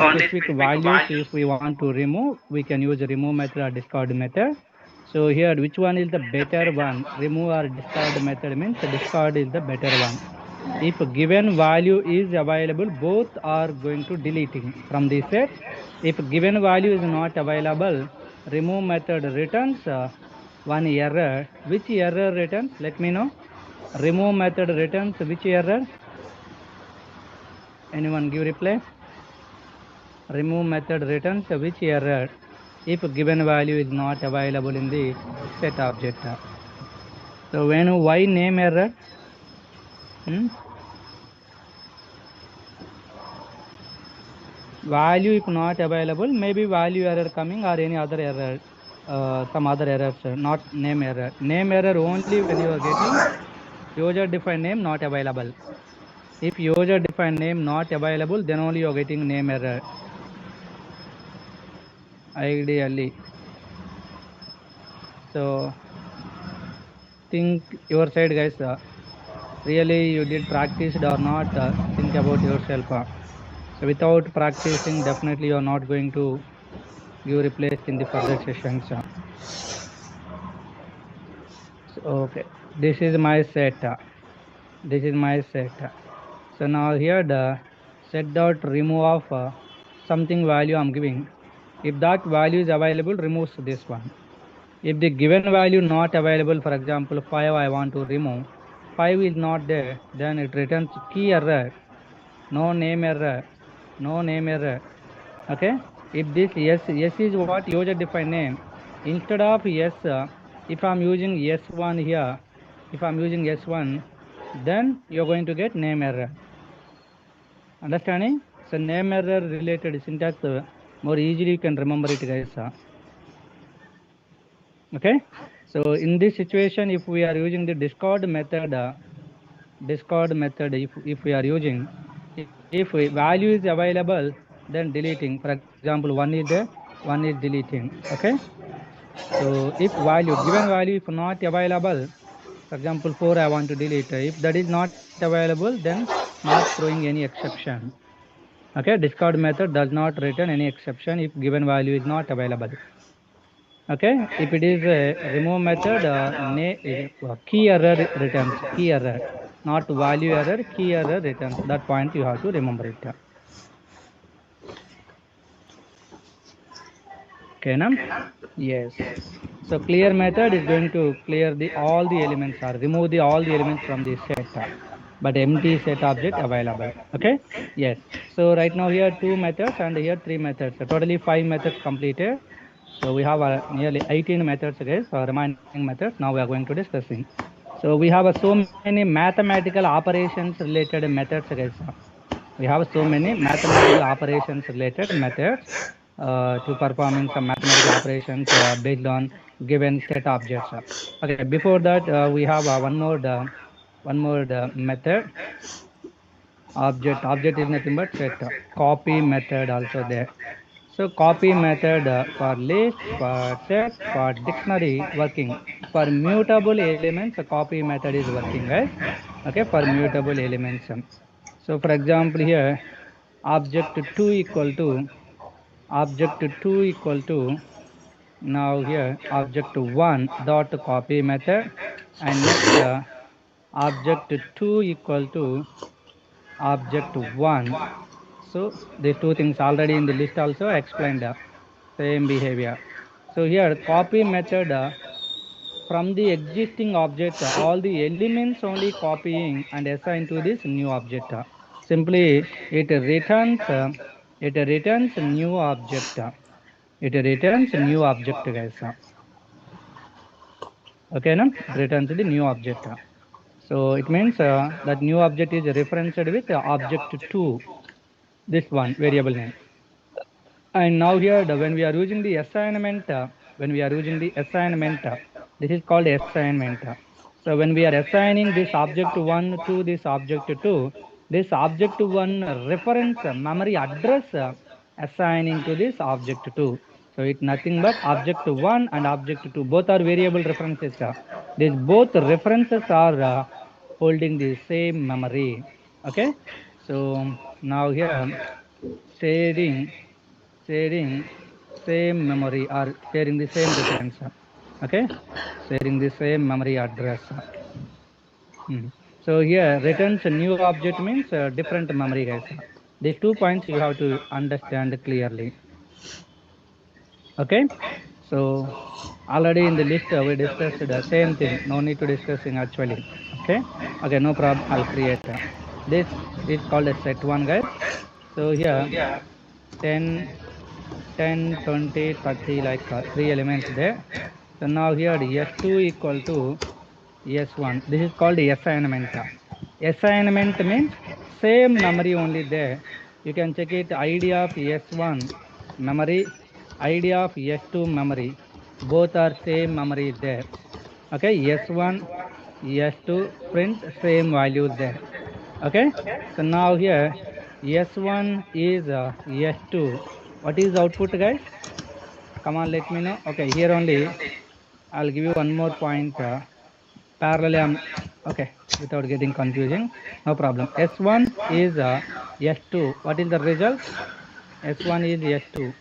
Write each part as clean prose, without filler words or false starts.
only specific values if we want to remove, we can use remove method or discard method. So here, which one is the better one? Remove or discard method means discard is the better one. If a given value is available, both are going to deleting from the set. If given value is not available, remove method returns one error. Which error returns? Let me know. Remove method returns which error? Anyone give reply? Remove method returns which error if given value is not available in the set object. So when why name error? Value if not available, maybe value error coming or any other error, some other errors, not name error. Name error only when you are getting user defined name not available. If user defined name not available, then only you are getting name error. Ideally. So think your side, guys. Really you did practice or not? Think about yourself. So without practicing, definitely you are not going to give replace in the further sessions. So, okay, this is my set. This is my set. So now here the set dot remove of something value I'm giving. If that value is available, removes this one. If the given value not available, for example 5 I want to remove, 5 is not there, then it returns key error, no name error, no name error. Okay, if this yes is what user defined name, instead of yes, if I'm using s1 here, if I'm using s1, then you're going to get name error. Understanding? So name error related syntax, more easily you can remember it, guys. Okay, so in this situation, if we are using the discard method, if we are using, if value is available, then deleting. For example, 1 is there, 1 is deleting. Okay, so if value, given value if not available, for example 4 I want to delete, if that is not available, then not throwing any exception. Okay, discard method does not return any exception if given value is not available. Okay, if it is a remove method, key error returns, key error, not value error, key error returns. That point you have to remember it. Okay, now? Yes. So clear method is going to clear the all the elements or remove the all the elements from the set, but empty set object available. Okay, yes. So right now here 2 methods and here 3 methods, so totally 5 methods completed. So we have nearly 18 methods, guys, remaining methods. Now we are going to discussing. So we have so many mathematical operations related methods, guys. We have so many mathematical operations related methods to performing some mathematical operations based on given set objects. Okay, before that we have one more method. Object is nothing but set. Copy method also there. So copy method for list, for set, for dictionary working. For mutable elements, a copy method is working, guys. Okay, for mutable elements. So for example here, object 2 equal to now here object 1 dot copy method, and next object 2 equal to object 1. So these two things already in the list also explained same behavior. So here copy method from the existing object, all the elements only copying and assign to this new object. Simply it returns new object. It returns new object, guys. Okay, no? It returns the new object. So it means that new object is referenced with object 2, this one variable name. And now here when we are using the assignment, this is called assignment. So when we are assigning this object 1 to this object 2, this object 1 reference memory address assigning to this object 2. So it's nothing but object 1 and object 2, both are variable references. These both references are holding the same memory. Okay, so now here sharing same memory or sharing the same reference. Okay, sharing the same memory address. So here returns a new object means different memory, guys. These 2 points you have to understand clearly. Okay, so already in the list we discussed the same thing. No need to discussing actually. Okay, no problem. I'll create. This is called a set one, guys. So here 10, 10, 20, 30, like 3 elements there. So now here S2 equal to S1. This is called assignment. Assignment means same memory only there. You can check it ID of S1 memory, ID of S2 memory. Both are same memory there. Okay, S1, S2 print same value there. Okay, so now here S1 is S2. What is output, guys? Come on, let me know. Okay, here only I'll give you one more point. Parallel, okay, without getting confusing, no problem. S1 is S2. What is the result? S1 is S2.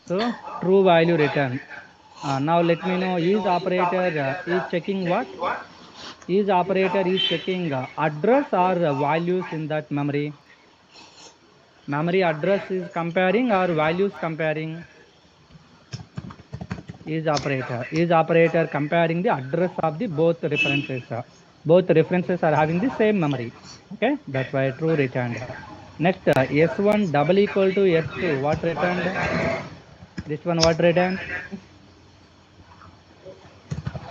So true value return. Now let me know, is operator is checking what? Is operator is checking address or values in that memory? Memory address is comparing or values comparing? Is operator comparing the address of the both references. Both references are having the same memory. Okay, that's why true returned. Next, S1 double equal to S2. What returned? This one what returns?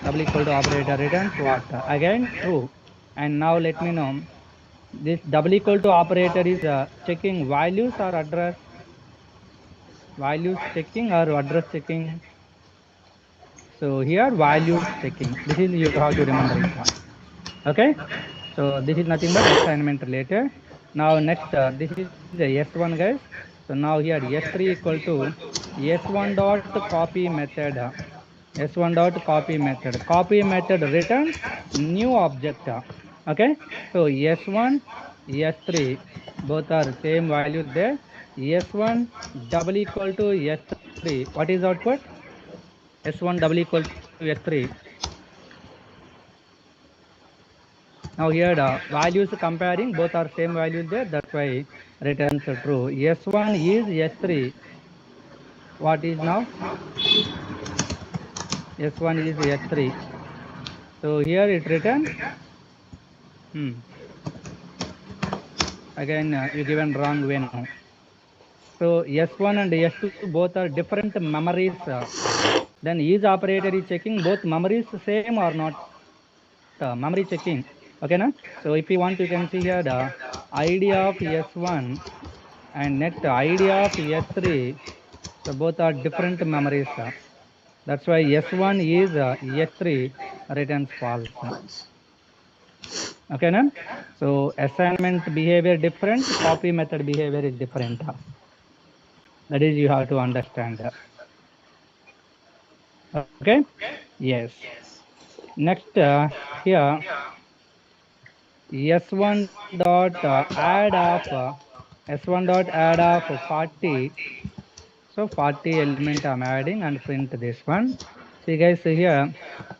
Double equal to operator returns what? Again true. And now let me know, this double equal to operator is checking values or address? Values checking or address checking? So here values checking. This is you have to remember it. Okay, so this is nothing but assignment related. Now next, this is the S1, guys. So now here S3 equal to S1 dot copy method. S1 dot copy method. Copy method returns new object. Okay, so S1, S3 both are same value there. S1 double equal to S3. What is output? S1 double equal to S3. Now here the values comparing, both are same values there. That's why returns true. S1 is S3. What is now? S1 is S3. So here it returns. Again, you given wrong way now. So S1 and S2 both are different memories. Then is operator is checking both memories same or not? Memory checking. Okay, na? So if you want, you can see here the ID of S1 and next ID of S3. So both are different memories. That's why S1 is S3 returns false. Okay, na? So assignment behavior different, copy method behavior is different. That is you have to understand. Okay. Yes. Next, here S1 dot add of S1 dot add of 40. So 40 element I'm adding and print this one. See guys, here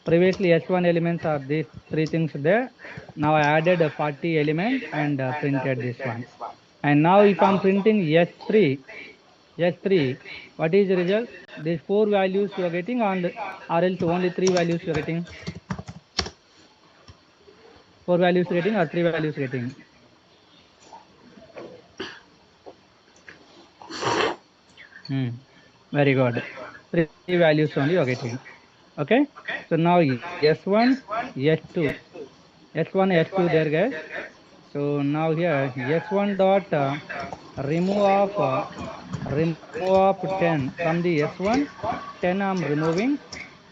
previously S1 elements are these three things there. Now I added a 40 element and printed this one. And now if I'm printing S3, what is the result? These 4 values you are getting on the, or else only 3 values you are getting. 4 values getting or 3 values getting? Very good. 3 values only you are getting. Okay. So now S1, S2. S1, S2 there, guys. So now here S1 dot remove of 10 from the S1. 10 I'm removing.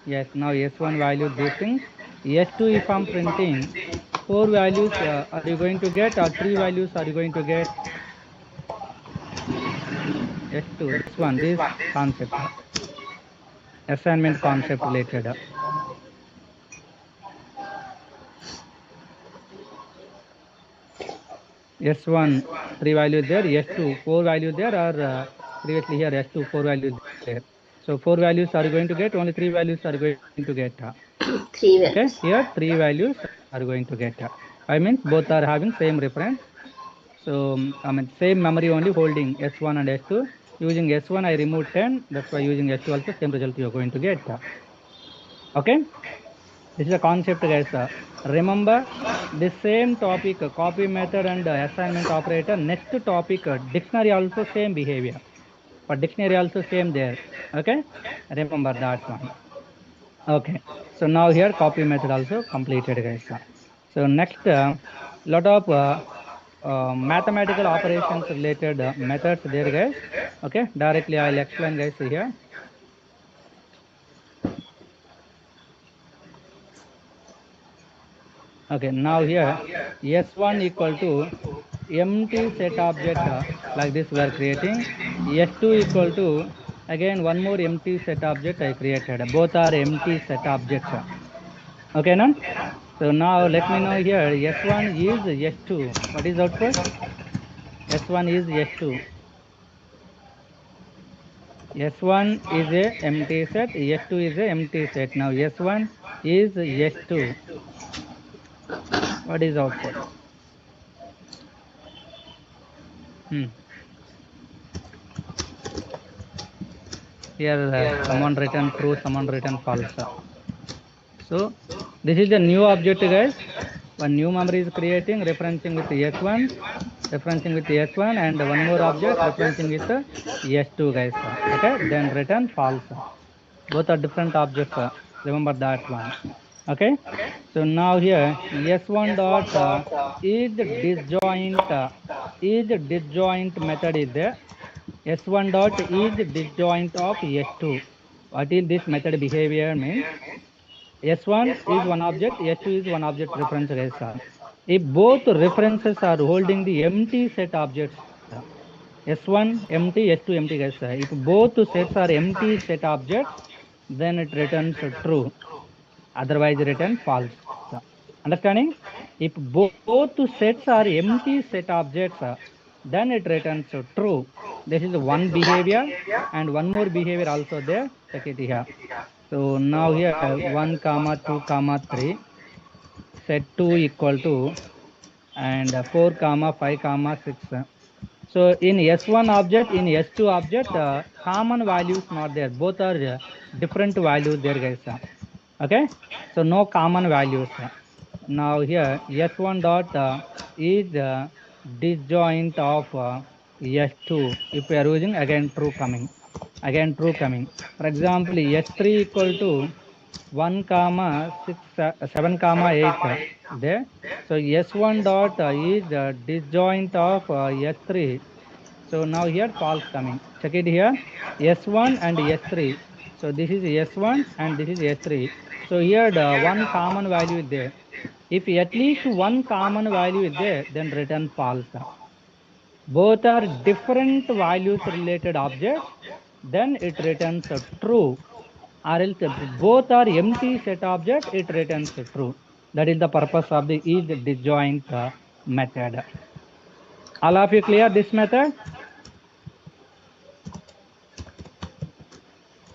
Yes, now S1 value these things. S2 if I'm printing, 4 values are you going to get or 3 values are you going to get? S2, this one, this concept, assignment concept related. S1 3 values there, S2 4 values there, or previously here S2 4 values there. So 4 values are going to get, only 3 values are going to get. Three Okay, values. here 3 values are going to get. I means both are having same reference. So I mean same memory only holding S1 and S2. Using S1 I removed 10. That's why using S2 also same result you are going to get. Okay, this is a concept, guys. Remember the same topic, copy method and assignment operator. Next topic, dictionary also same behavior. For dictionary also same there. Okay, remember that one. Okay, so now here copy method also completed, guys. So next, lot of mathematical operations related methods there, guys. Okay, directly I'll explain, guys, here. Okay, now here S1 equal to empty set object, like this we are creating. S2 equal to again one more empty set object I created. Both are empty set objects. Okay, now. So now let me know here S1 is S2. What is output? S1 is S2. S1 is a empty set. S2 is a empty set. Now S1 is S2. What is output? Hmm. Here someone written true, someone written false. So this is the new object, guys. One new memory is creating, referencing with S1, referencing with S1, and one more object referencing with S2, guys. Okay, then return false. Both are different objects. Remember that one. Okay. So now here S1 dot is disjoint method is there. S1 dot is disjoint of S2. What is this method behavior means? S1 is one object, S2 is one object reference, guys. If both references are holding the empty set objects, S1 empty, S2 empty, guys. If both sets are empty set objects, then it returns true. Otherwise, return false. Understanding? If both sets are empty set objects, then it returns true. This is one behavior, and one more behavior also there. Check it here. So now here 1 comma 2 comma 3, set 2 equal to, and 4 comma 5 comma 6. So in S1 object, in S2 object, common values not there. Both are different values there, guys. Okay, so no common values. Now here S1 dot is disjoint of S2. If we are using again true coming, For example, S3 equal to 1 comma 6 7 comma 8 there. So S1 dot is disjoint of S3. So now here false coming. Check it here. S1 and S3. So this is S1 and this is S3. So here the one common value is there. If at least one common value is there, then return false. Both are different values related objects, then it returns true. Or else if both are empty set object, it returns true. That is the purpose of the is disjoint method. All of you clear this method?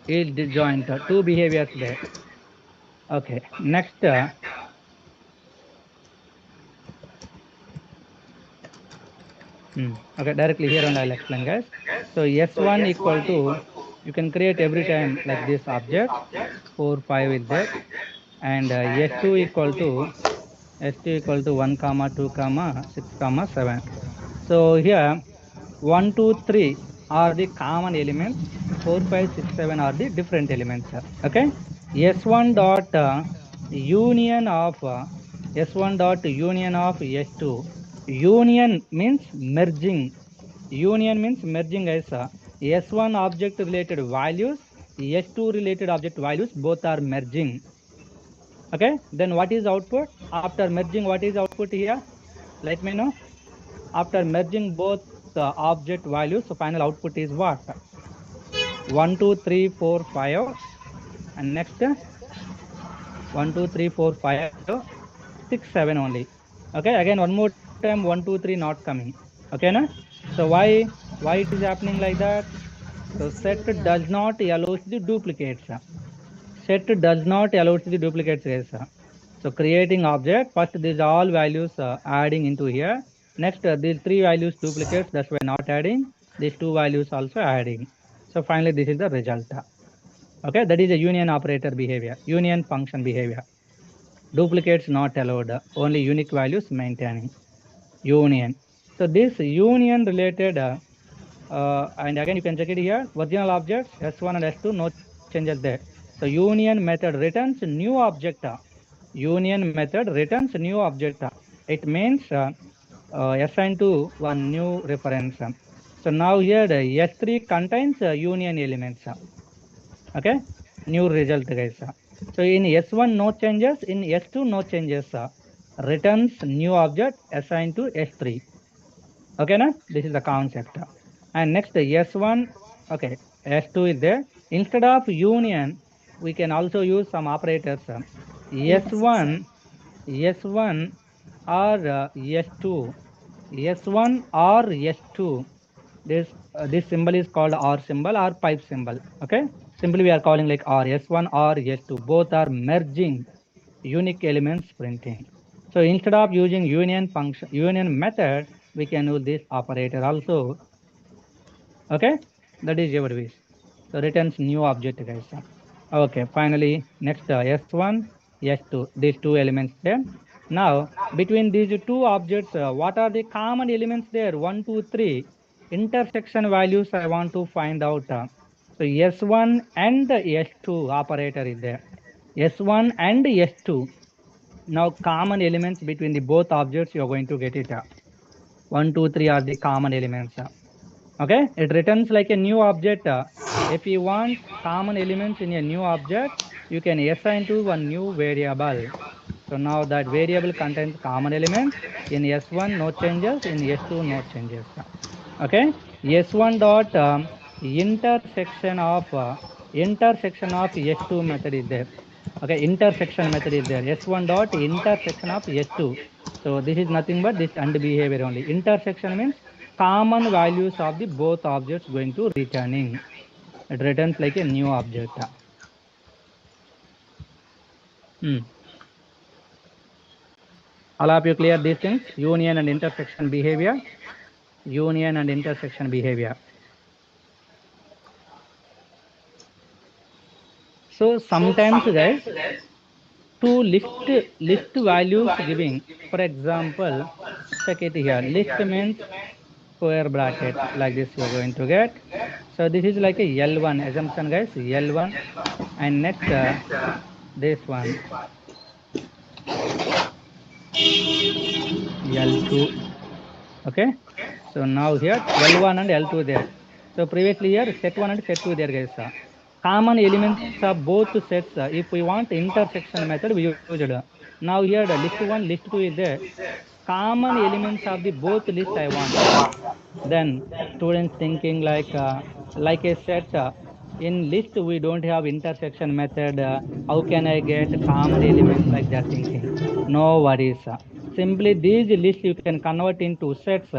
Is disjoint, two behaviors there. Okay, next okay, directly here and I'll explain, guys. So S1 equal to, you can create every time like this objects, 4 5 is there, and S2 equal to, 1 comma 2 comma 6 comma 7. So here 1 2 3 are the common elements, 4 5 6 7 are the different elements. Okay, S1 dot union of S1 dot union of S2. Union means merging. Union means merging, guys. S1 object related values, S2 related object values, both are merging. Okay, then what is output? After merging, what is output here? Let me know. After merging both object values, so final output is what? 1 2 3 4 5, and next 1 2 3 4 5 6 7 only. Okay, again one more time. time 1 2 3 not coming. Okay na? So why it is happening like that? So set does not allows the duplicates. Set does not allows the duplicates, guys. So creating object, first these all values adding into here. Next these three values duplicates, that's why not adding. These two values also adding. So finally this is the result. Okay, that is a union operator behavior, union function behavior. Duplicates not allowed, only unique values maintaining. Union. So this union related and again you can check it here, original objects S1 and S2 no changes there. So union method returns new object. Union method returns new object. It means assign to one new reference. So now here the S3 contains union elements. Okay, new result, guys. So in S1 no changes, in S2 no changes. Returns new object assigned to S3. Okay na, this is the concept. And next S1, okay, S2 is there. Instead of union we can also use some operators. S1 S1 or S2, S1 or S2. This symbol is called or symbol or pipe symbol. Okay, simply we are calling like or S1 or S2. Both are merging unique elements printing. So instead of using union function, union method, we can use this operator also. Okay, that is your wish. So returns new object, guys. Okay, finally next S1, S2, these two elements there. Now between these two objects, what are the common elements there? 1 2 3 intersection values I want to find out. So S1 and S2 operator is there. S1 and S2. Now common elements between the both objects you are going to get it. 1 2 3 are the common elements. Okay, it returns like a new object. If you want common elements in a new object, you can assign to one new variable. So now that variable contains common elements. In S1 no changes, in S2 no changes. Okay, S1 dot intersection of S2 method is there. Okay, intersection method is there. S1 dot intersection of S2. So this is nothing but this and behavior only. Intersection means common values of the both objects going to returning. It returns like a new object. Hmm. All of you clear these things? Union and intersection behavior. Union and intersection behavior. So sometimes, guys, to list values giving. For example, check it here. List means square bracket like this you are going to get. So this is like a L1 assumption, guys. L1 and next this one L2. Okay, so now here L1 and L2 there. So previously here set 1 and set 2 there, guys. Common elements of both sets. If we want intersection method we used. Now here the list 1 list 2 is there. Common elements of the both list I want. Then students thinking like a set. In list we don't have intersection method. How can I get common elements, like that thinking? No worries. Simply these lists you can convert into sets.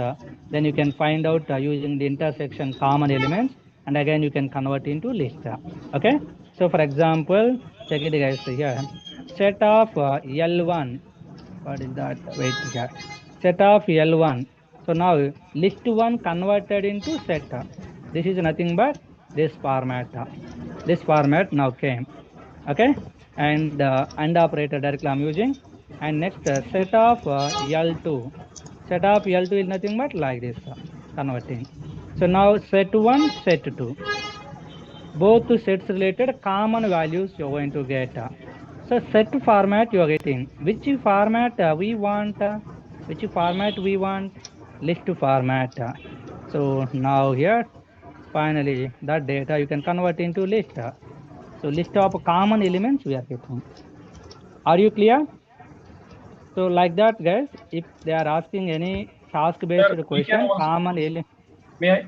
Then you can find out using the intersection common elements, and again you can convert into list. Okay. So for example, check it, guys. Here set of L1. What is that? Wait here. Set of L1. So now list 1 converted into set. This is nothing but this format. This format now came. Okay. And operator directly I'm using. And next set of L2. Set of L2 is nothing but like this, converting. So now set 1, set 2. Both sets related common values you're going to get. So set format you are getting. Which format we want? Which format we want? List format. So now here finally that data you can convert into list. So list of common elements we are getting. Are you clear? So like that, guys, if they are asking any task based question, common element.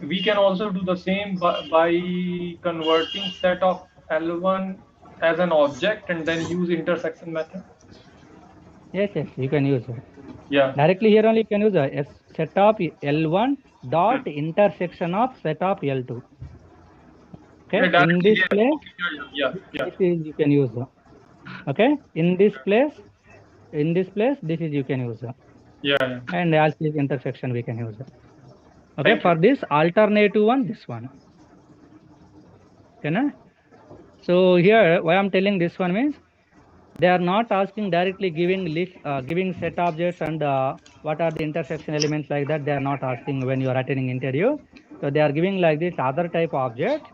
We can also do the same by converting set of L1 as an object and then use intersection method. Yes, yes, you can use it. Yeah. Directly here only you can use a set of L1 dot intersection of set of L2. Yeah, Okay, in directly this here. place, Okay, yeah, yeah, this is you can use. Okay, in this place, this is you can use. yeah, yeah. And as this intersection we can use. Okay, Thank you. for this alternative one, this one. Okay, na? So here, why I'm telling this one means they are not asking directly giving list, giving set objects and what are the intersection elements like that. They are not asking when you are attending interview. So they are giving like this other type of object.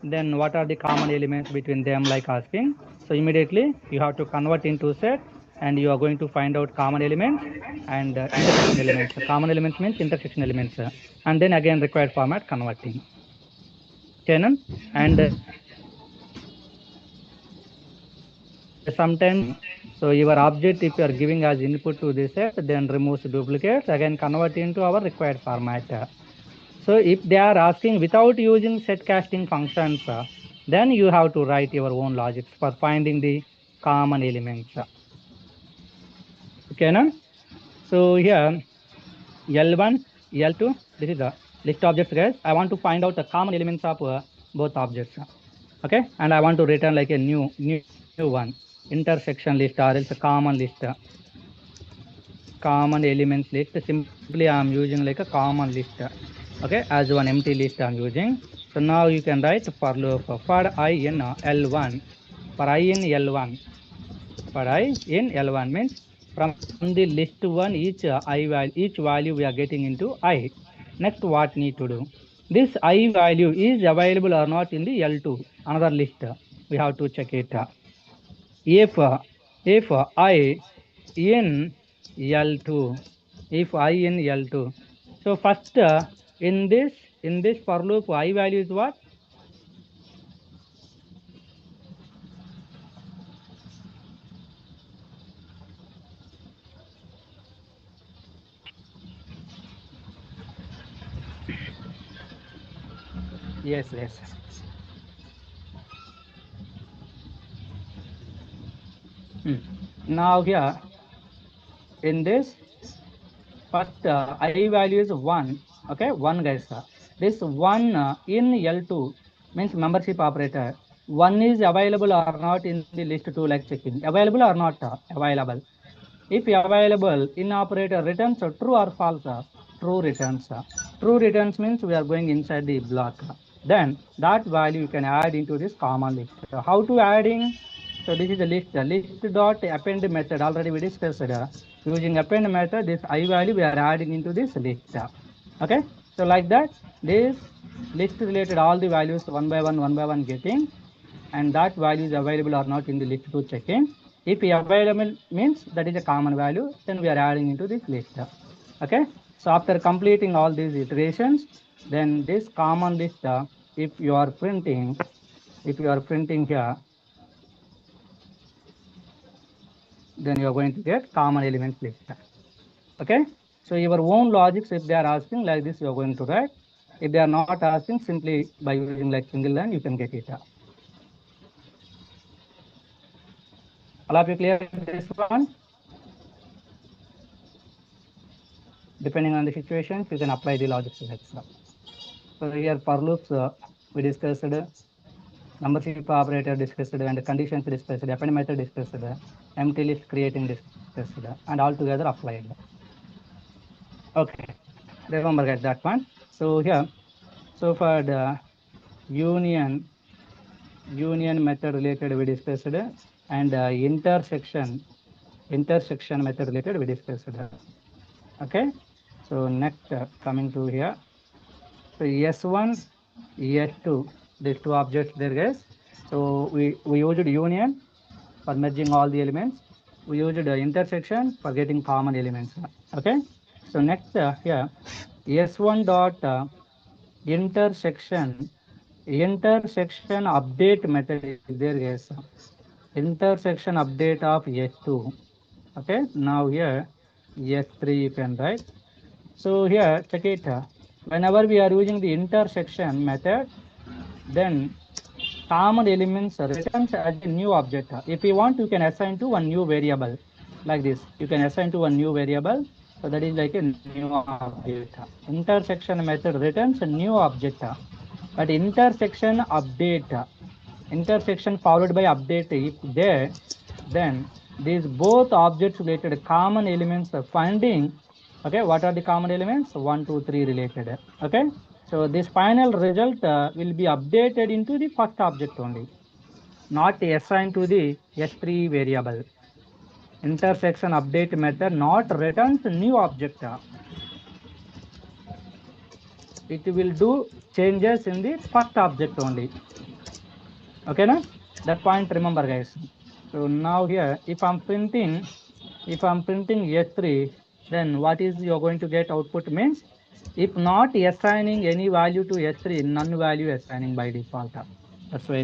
Then what are the common elements between them like asking. So immediately you have to convert into set and you are going to find out common elements and intersection elements. So common elements means intersection elements. And then again required format converting. Okay, na? And sometimes so your object, if you are giving as input to this set, then removes duplicates, again convert into our required format. So if they are asking without using set casting functions, then you have to write your own logics for finding the common elements. Okay, na? So here L1, L2, this is the list objects, guys. I want to find out the common elements of both objects. Okay, and I want to return like a new one, intersection list or else a common elements list. Simply I am using like a common list. Okay, as one empty list I am using. So now you can write for loop for I in L1, for I in L1, for I in L1 means from the list one each value we are getting into I. Next what need to do? This I value is available or not in the L2, another list. We have to check it. If I in L2, if I in L2. So first in this for loop I value is what? Yes, yes. Hmm. Now here in this first I value is 1. Okay, 1 guys. This 1 in L2 means membership operator. 1 is available or not in the list 2 like checking. Available or not? Available. If available, in operator returns true or false? True returns. True returns means we are going inside the block. Then that value you can add into this common list. How to adding? So this is the list. List dot append method. Already we discussed. Using append method, this I value we are adding into this list. Okay. So like that, this list related all the values one by one getting, and that value is available or not in the list to check in. If available means that is a common value, then we are adding into this list. Okay. So after completing all these iterations, then this common list, if you are printing here, then you are going to get common elements list. Okay. So your own logics, if they are asking like this, you are going to write. If they are not asking, simply by using like single line, you can get it. All of you clear this one? Depending on the situations, you can apply the logic steps. So here for loops, we discussed membership operator discussed and conditions discussed, append method discussed, empty list creating discussed, and all together applied. Okay, remember get that one. So here, so for the union method related we discussed, and intersection method related we discussed. Okay, so next coming to here. So S1, S2, these two objects there, guys. So we used union for merging all the elements. We used intersection for getting common elements. Okay. So next here, S1 dot intersection intersection update method is there, guys. Intersection update of S2. Okay. Now here S3 you can write. So here check it. Whenever we are using the intersection method, then common elements returns as a new object. If you want, you can assign to one new variable like this. You can assign to one new variable. So that is like a new object. Intersection method returns a new object. But intersection update, intersection followed by update, if there, then these both objects related common elements are finding. Okay, what are the common elements? 1, 2, 3 related. Okay, so this final result will be updated into the first object only, not assigned to the S3 variable. Intersection update method not returns new object. It will do changes in the first object only. Okay, na? That point remember, guys. So now here, if I'm printing S3, then what is you're going to get output means, if not assigning any value to S3, none value assigning by default. That's why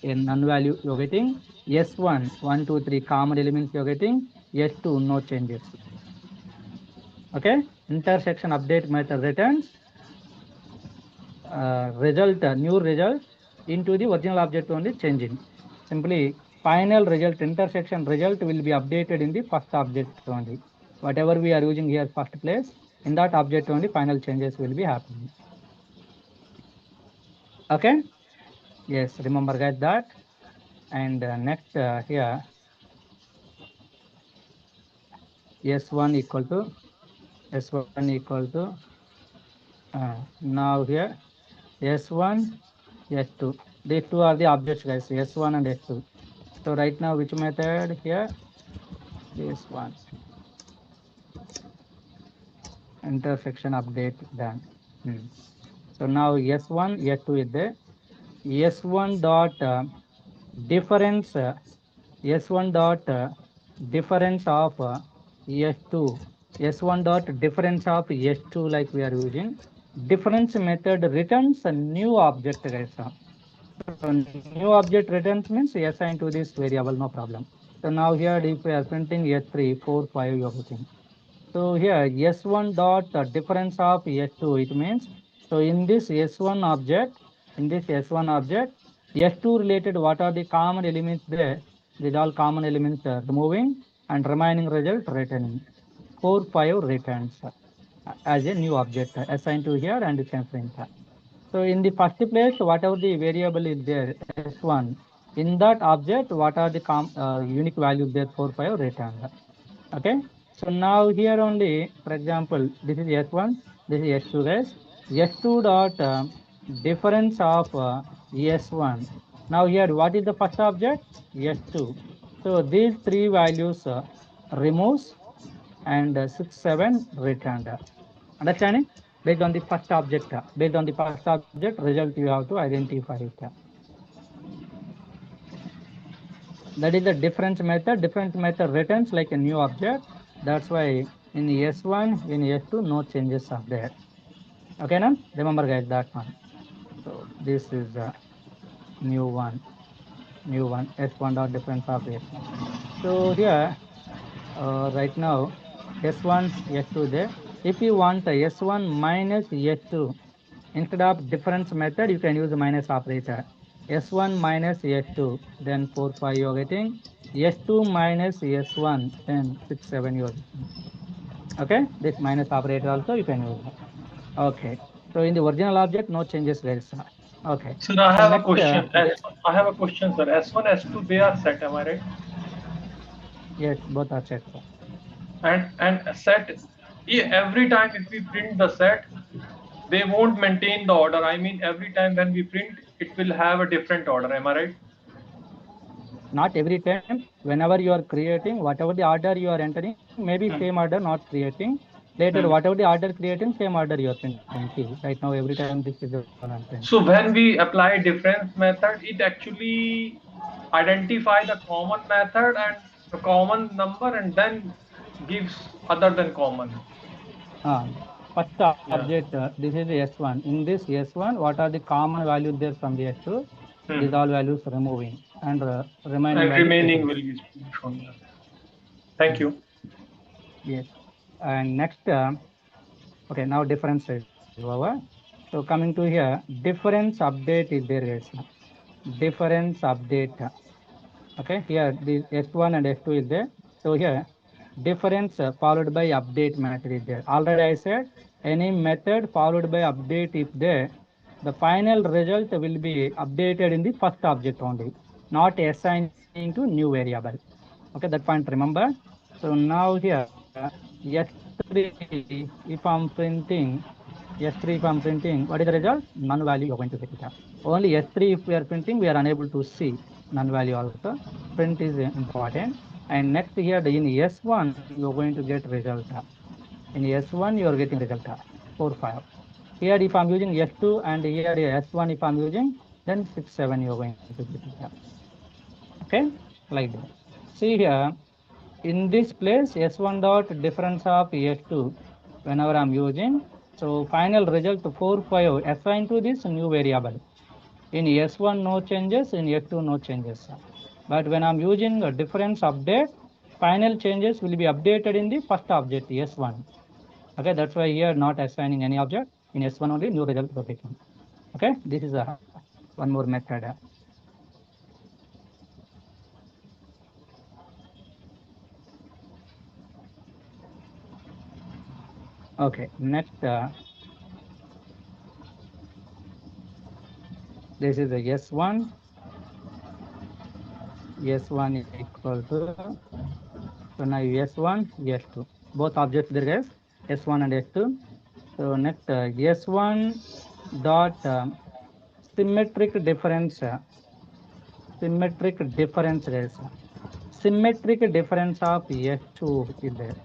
in none value you're getting S1, 1, 2, 3 common elements you're getting, S2, no changes. Okay, intersection update method returns result, new result into the original object only changing. Simply final result, intersection result will be updated in the first object only. Whatever we are using here first place, in that object only final changes will be happening. Okay. Yes, remember guys that. And next here S1 equal to S1 equal to now here S1 S2. These two are the objects, guys, S1 and S2. So right now which method here? This one, intersection update done. Hmm. So now S1 S2 is there. S1 dot difference, S1 dot difference of S2, S1 dot difference of S2, like we are using. Difference method returns a new object, guys. So new object returns means assigned to this variable, no problem. So now here if we are printing S3, 4, 5, you are putting. So here S1 dot difference of S2, it means, so in this S1 object, S2 related, what are the common elements there? These all common elements are removing and remaining result returning. 4, 5 returns as a new object assigned to here and you can print. So in the first place, whatever the variable is there, S1, in that object, what are the unique values there, 4, 5 returned. Okay. So now here only, for example, this is S1, this is S2, guys. S2 dot difference of S1. Now here, what is the first object? S2. So these three values removes and 6, 7 returned. Understanding? Based on the first object, based on the first object, result you have to identify it. That is the difference method. Difference method returns like a new object. That's why in S1, in S2, no changes are there. Okay, now remember, guys, that one. So this is a new one, S1 dot difference of S1. So here, right now, S1, S2 there. If you want S1 minus S2, instead of difference method, you can use minus operator. S1 minus S2, then 4, 5 you're getting. S2 minus S1, then 6, 7 you're getting. Okay, this minus operator also you can use. Okay, so in the original object, no changes, guys. Okay, So now I so have a next, question. I have a question, sir. S1, S2, they are set, am I right? yes, both are set. And a set, every time if we print the set, they won't maintain the order. I mean, every time when we print, it will have a different order. Am I right? Not every time, whenever you are creating, whatever the order you are entering, maybe same Hmm. order not creating. Later, Hmm. whatever the order creating, same order you are printing. See, right now, every time this is the one I'm printing. So when we apply difference method, it actually identify the common method and the common number, and then gives other than common. Uh, First object, Yeah. this is the S1. In this S1, what are the common values there from the S2? These Hmm. all values removing and remaining And value remaining taking. will be shown here. Thank Hmm. you. Yes. And next, okay, now difference is over. So coming to here, difference update is there, guys. Difference update. Okay, here the S1 and S2 is there. So here, difference followed by update method is there. Already I said any method followed by update if there, the final result will be updated in the first object only, not assigning to new variable. Okay, that point remember. So now here S3, if I'm printing S3, if I'm printing, what is the result? None value you're going to get it. Only S3 if we are printing, we are unable to see none value also. Print is important. And next here in S1, you're going to get result. In S1, you are getting result 4, 5. Here if I'm using S2 and here S1 if I'm using, then 6, 7 you're going to get it. Okay, like that. See here, in this place S1 dot difference of S2, whenever I'm using, so final result 4, 5 assigned to this new variable. In S1 no changes, in S2 no changes. But when I'm using a difference update, final changes will be updated in the first object S1. Okay, that's why here not assigning any object. In S1 only new result rotation. Okay, this is one more method. Okay, next this is a S1, S1 equal to, so now S1, S2. Both objects there guys, S1 and S2. So next S1 dot symmetric difference, symmetric difference guys. Symmetric difference of S2 is there.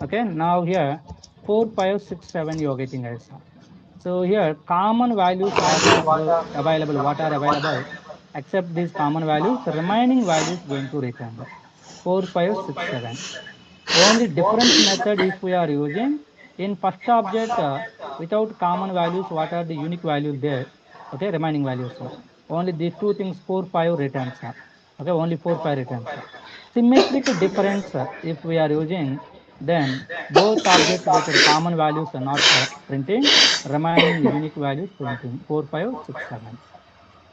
Okay, now here 4, 5, 6, 7 you are getting guys. So here common values what are available, except these common values, remaining values going to return 4, 5, 6, 7. Only difference method if we are using in first object without common values, what are the unique values there? Okay, remaining values. Only these two things 4, 5 returns. Okay, only 4, 5 returns. Symmetric difference if we are using, then both objects with the common values are not printing, remaining unique values printing 4, 5, 6, 7.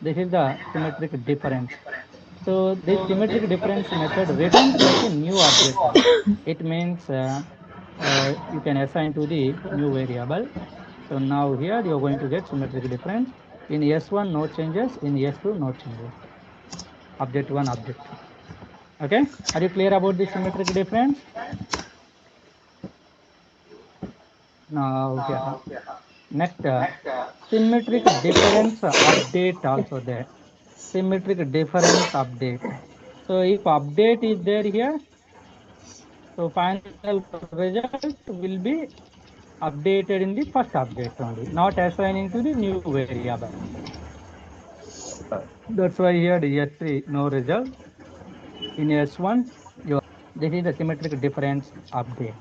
This is the symmetric difference. So this symmetric difference method returns like a new object. It means you can assign to the new variable. So now here you are going to get symmetric difference. In S1 no changes, in S2 no changes. Object 1, object 2. Okay, are you clear about the symmetric difference? Now here next symmetric difference update also there. Symmetric difference update. So if update is there here, so final result will be updated in the first object only, not assigning to the new variable. That's why here the S3 no result. In S1 your, this is the symmetric difference update.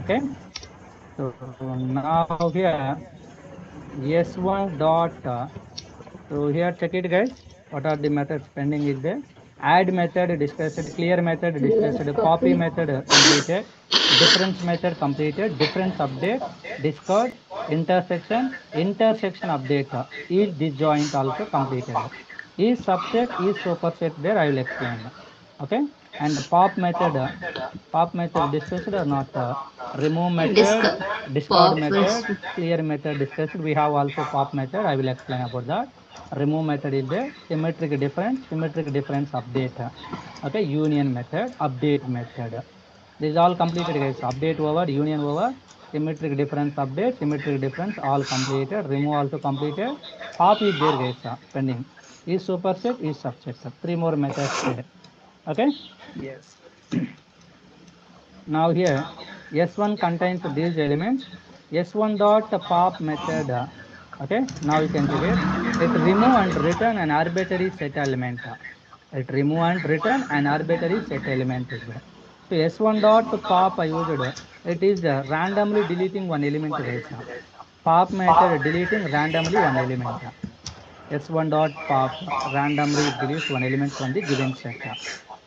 Okay, so now here S1 dot so here check it guys. What are the methods pending is there? Add method discussed, clear method discussed, copy method completed, difference method completed, difference update, discard, intersection update, is disjoint also completed. Is subset, is superset there I will explain. Okay, and pop method discussed or not? Remove method, Discuss. discard Pop method, was clear method discussed. We have also pop method. I will explain about that. Remove method is there. Symmetric difference update. Okay, union method, update method. This is all completed, guys. Update over, union over, symmetric difference update, symmetric difference all completed. Remove also completed. Pop is there, guys. Pending. Is superset, is subset. Three more methods there. Okay. Yes. Now here S1 contains these elements. S1 dot pop method. Okay, now you can check it. It remove and return an arbitrary set element. It remove and return an arbitrary set element is there. So S1 dot pop I used. It is randomly deleting one element, guys. Pop method deleting randomly one element. S1 dot pop randomly deletes one element from the given set.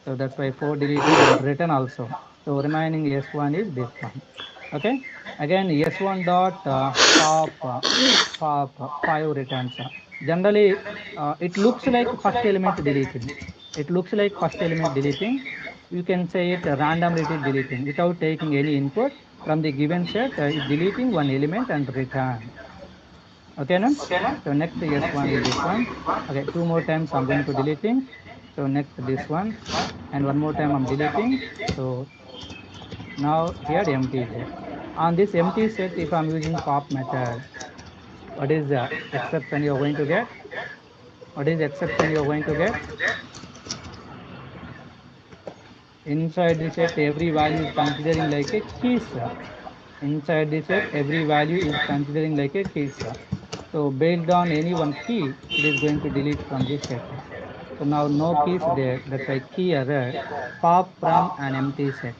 So that's why 4 deleted and return also. So remaining S1 is this one. Okay. Again S1 dot pop 5 returns. Generally, it looks like first element deleting. It looks like first element deleting. You can say it randomly it is deleting without taking any input from the given set. It deleting one element and return. Okay, now? So next S1 is this one. Okay, two more times I'm going to deleting. So next this one, and one more time I'm deleting. So now here empty is there. On this empty set, if I'm using pop method, what is the exception you're going to get? What is the exception you're going to get? Inside the set, every value is considering like a keys. Inside the set, every value is considering like a keys. So based on any one key, it is going to delete from this set. So now no keys there. That's why key error pop from an empty set.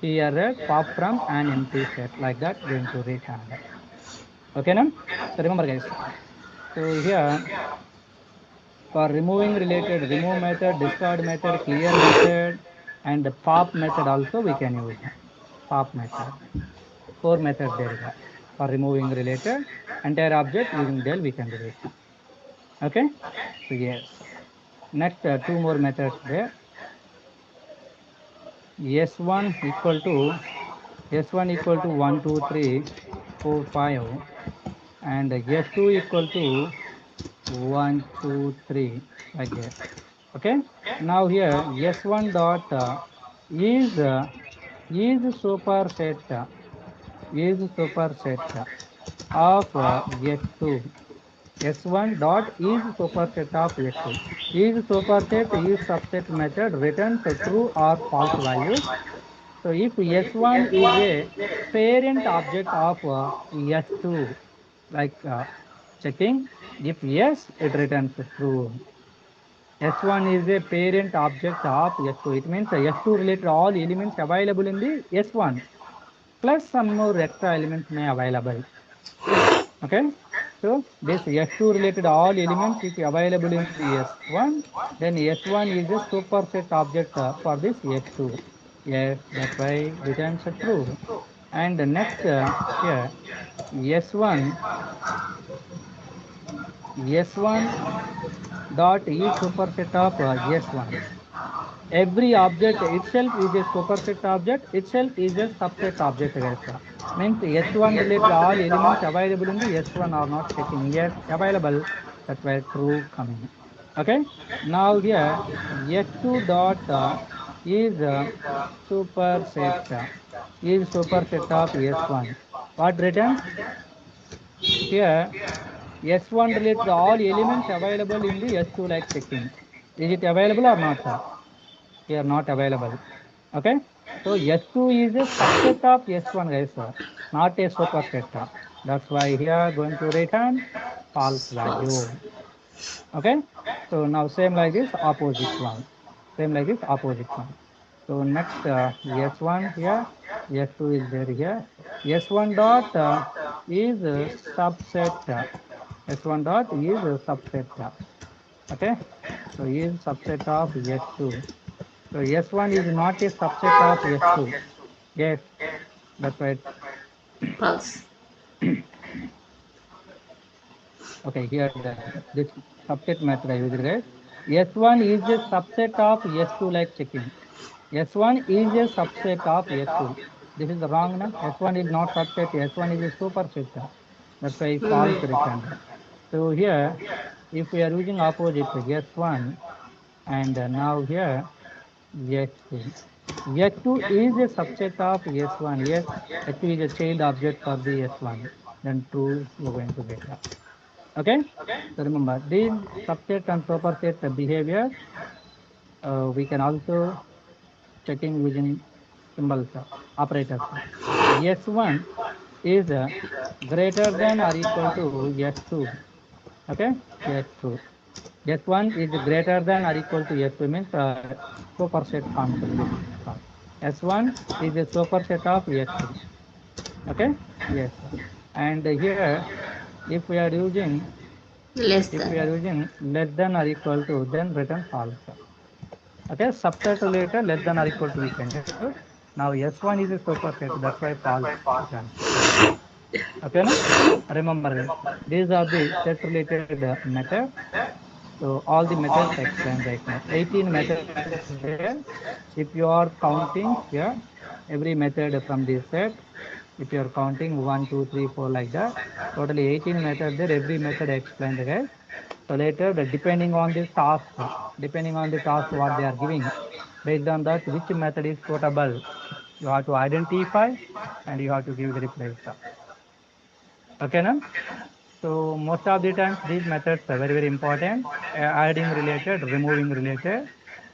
Key error pop from an empty set like that going to return. Okay, now? So remember guys. So here for removing related remove method, discard method, clear method, and the pop method also we can use pop method. Four methods there is for removing related entire object using del we can do it. Okay, so yes. Next two more methods there. S1 equal to S1 equal to 1 2 3 4 5, and S2 equal to 1 2 3 like that. Okay, now here S1 dot is is superset is superset of S2. S1 dot is superset of S2. Is superset is subset method returns true or false values. So if S1 is a parent object of S2, like checking, if yes, it returns true. S1 is a parent object of S2. It means S2 related all elements available in the S1 plus some more extra elements may available. Okay. So this S2 related all elements if available in the S1, then S1 is a superset object for this S2. Yes, that's why returns are true. And the next here S1 S1 dot is superset of S1. Every object itself is a superset object, itself is a subset object guys. Means S1 related all elements available in the S1 are not checking. Yes, available, that's why true coming. Okay, now here S2 dot is superset is superset of S1. What returns? Here S1 related all elements available in the S2 like checking. Is it available or not? Here not available. Okay, so S2 is a subset of S1 guys, not a superset. That's why here going to return false value. Okay, so now same like this opposite one, same like this opposite one. So next S1 here, S2 is there here. S1 dot is a subset. S1 dot is a subset. Okay, so is subset of S2. So S1 is not a subset of S2. Yes, that's right. False. Okay, here this subset method I used, right? S1 is a subset of S2 like checking. S1 is a subset of S2. This is the wrong now. S1 is not subset. S1 is a superset. That's why false returned. So here, if we are using opposite S1 and now here S2. S2 is a subset of S1. Yes, S2 is a child object for the S1. Then true you're going to get that. Okay? So remember, these subset and superset behavior we can also checking using symbols, operators. S1 is greater than or equal to S2. Okay? S2. S1 is greater than or equal to S2 means superset concept. This is called. S1 is a superset of S2. Okay? Yes. And here, if we are using Less if we are than. using less than or equal to, then return false. Okay, subset related less than or equal to we can use. Now S1 is a superset, that's why false return. Okay, no? Remember, these are the set related methods. So all the methods explained right now. 18 methods there. If you are counting here, every method from this set, if you are counting 1, 2, 3, 4 like that, totally 18 methods there. Every method explained, guys. So later, depending on the task what they are giving, based on that, which method is suitable, you have to identify and you have to give the reply. Okay, now? So most of the times these methods are very, very important. Adding related, removing related,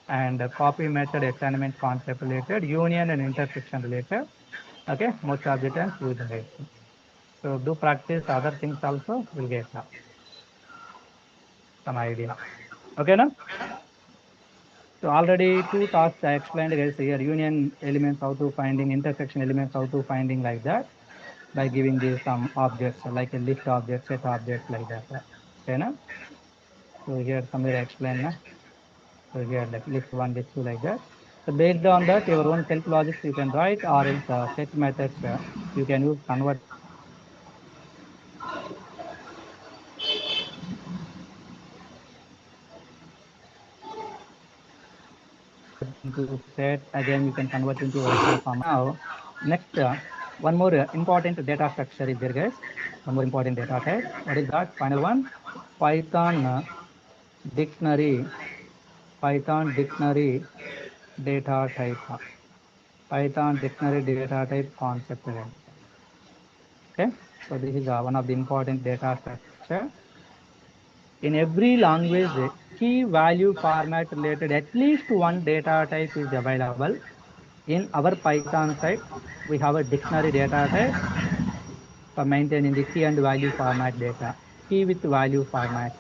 and copy method, assignment concept related, union and intersection related. Okay, most of the times use it. So do practice other things also, will get some idea. Okay, now? So already two tasks I explained guys here, union elements how to finding, intersection elements how to finding like that by giving these some objects like a list object, set objects like that. Okay, now? So here somewhere I explain na. So here like list one, list two like that. So based on that, your own self logics you can write or else set methods you can use convert into set. Again, you can convert into set. Again, you can convert into original format. Now, next one more important data structure is there, guys. One more important data type. What is that? Final one, Python dictionary. Python dictionary data type. Python dictionary data type concept. Okay, so this is one of the important data structure. In every language, key value format related at least one data type is available. In our Python side, we have a dictionary data type for maintaining the key and value format data. Key with value format.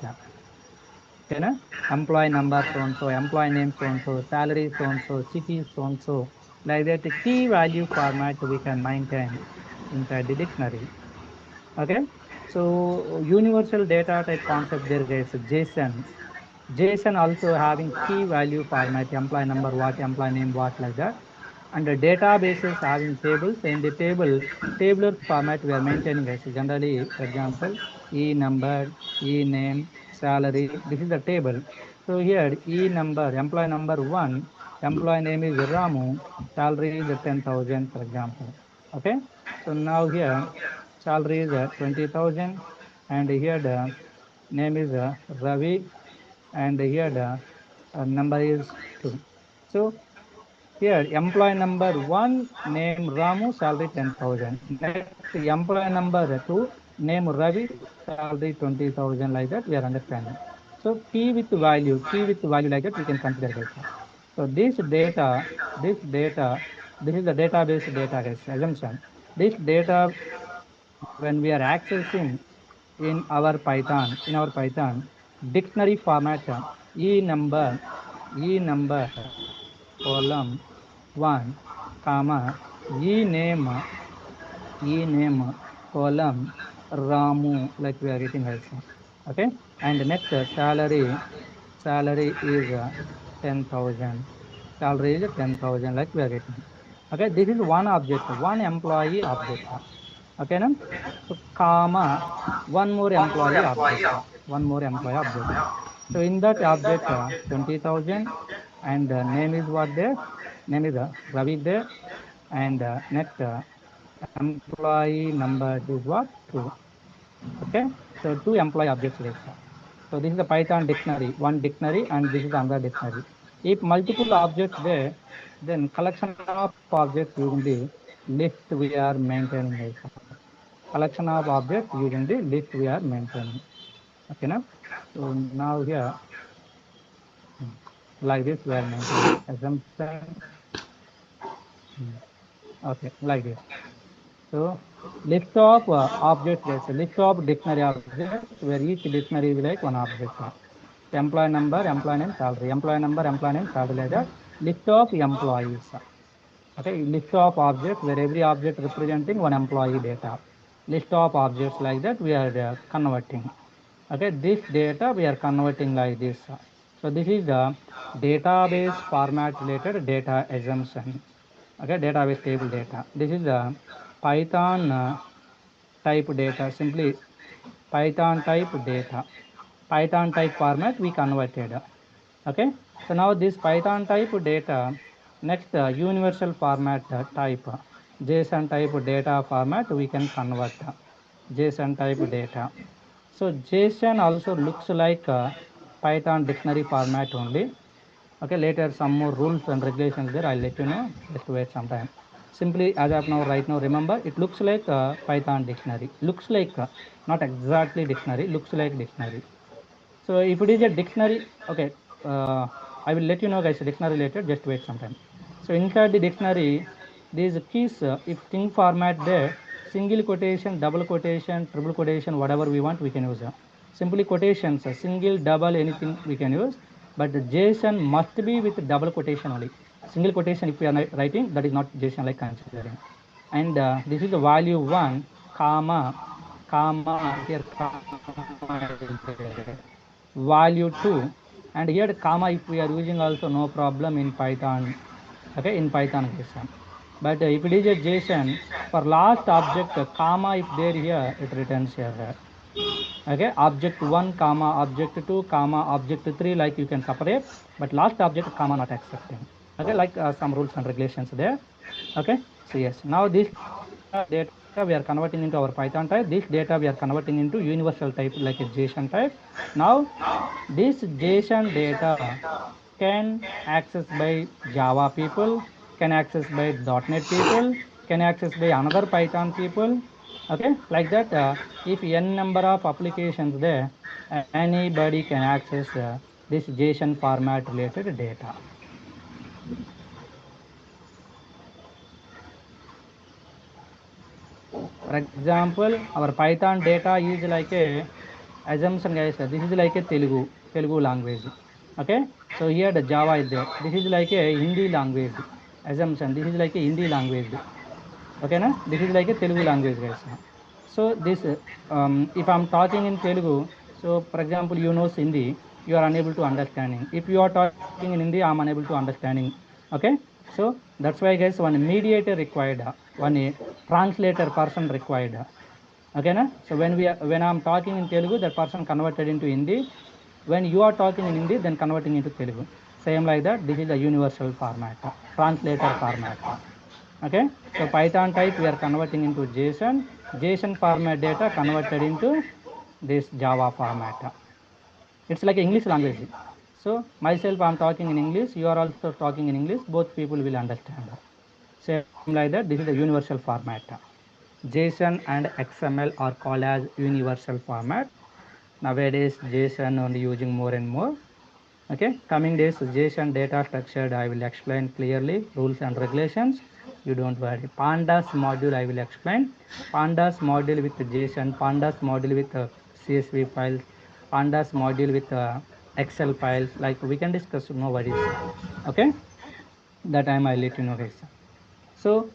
Okay, na? Employee number so and so, employee name so and so, salary so and so, city so and so. Like that, the key value format we can maintain inside the dictionary. Okay, so universal data type concept there guys, JSON. JSON also having key value format, employee number what, employee name what like that. And the databases having tables. In the tabular format we are maintaining as generally, for example, E number, E name, salary. This is the table. So here E number, employee number one, employee name is Ramu, salary is 10,000 for example. Okay. So now here salary is 20,000 and here the name is Ravi and here the number is 2. So here employee number 1 name Ramu salary 10,000. Next employee number 2 name Ravi salary 20,000 like that we are understanding. So key with value like that we can consider guys. So this is the database data guys assumption. This data when we are accessing in our Python dictionary format, e number column 1 comma e name column Ramu like we are getting also. Okay, and next salary is 10,000. Salary is 10,000 like we are getting. Okay, this is one object, one employee object. Okay, now? So comma one more employee object, one more employee object. So in that object 20,000 and name is what there? Name is Ravi there, and next employee number is what? 2. Okay, so two employee objects there. So this is the Python dictionary, one dictionary, and this is another dictionary. If multiple objects there, then collection of objects using the list we are maintaining. Collection of objects using the list we are maintaining. Okay, now? So now here, like this we are maintaining assumption. Okay, like this. So list of objects, there's a list of dictionary objects where each dictionary is like one object. Employee number, employee name, salary, employee number, employee name, salary like that. List of employees. Okay, list of objects where every object representing one employee data. List of objects like that we are converting. Okay, this data we are converting like this. So this is the database format related data assumption. Okay, database table data. This is the Python type data, simply Python type data, Python type format we converted. Okay, so now this Python type data, next universal format type, JSON type data format we can convert, JSON type data. So JSON also looks like Python dictionary format only. Okay, later some more rules and regulations there, I'll let you know, just wait some time. Simply as of now, right now, remember it looks like Python dictionary, looks like not exactly dictionary, looks like dictionary. So if it is a dictionary, okay, I will let you know guys, dictionary related, just wait some time. So inside the dictionary, these keys, if string format there, single quotation, double quotation, triple quotation, whatever we want, we can use. Simply quotations, single, double, anything we can use, but the JSON must be with double quotation only. Single quotation, if we are writing, that is not JSON like considering. And this is the value 1, comma, here comma is there, value 2, and here the comma if we are using also no problem in Python. Okay, in Python JSON. But if it is a JSON, for last object comma if there, here it returns error. Okay, object 1 comma object 2 comma object 3, like you can separate, but last object comma not accepting. Okay, like some rules and regulations there. Okay, so yes, now this data we are converting into our Python type, this data we are converting into universal type like a JSON type. Now this JSON data can access by Java people, can access by .NET people, can access by another Python people. Okay, like that. If n number of applications there, anybody can access this JSON format related data. For example, our Python data is like a assumption guys. This is like a Telugu language. Okay, so here the Java is there. This is like a Hindi language. Assumption. This is like a Hindi language. Okay, na? This is like a Telugu language guys. So this, if I'm talking in Telugu, so for example, you know Hindi, you are unable to understanding. If you are talking in Hindi, I'm unable to understanding. Okay, so that's why guys, one mediator required, one translator person required. Okay, na? So when I'm talking in Telugu, that person converted into Hindi. When you are talking in Hindi, then converting into Telugu. Same like that. This is a universal format, translator format. Okay, so Python type we are converting into JSON, JSON format data converted into this Java format. It's like English language. So myself, I'm talking in English, you are also talking in English, both people will understand. Same like that, this is the universal format. JSON and XML are called as universal format. Nowadays JSON only using more and more. Okay, coming days JSON data structured, I will explain clearly rules and regulations, you don't worry. Pandas module I will explain. Pandas module with JSON, pandas module with CSV files, pandas module with Excel files, like we can discuss, no worries. Okay, that time I'll let you know guys. So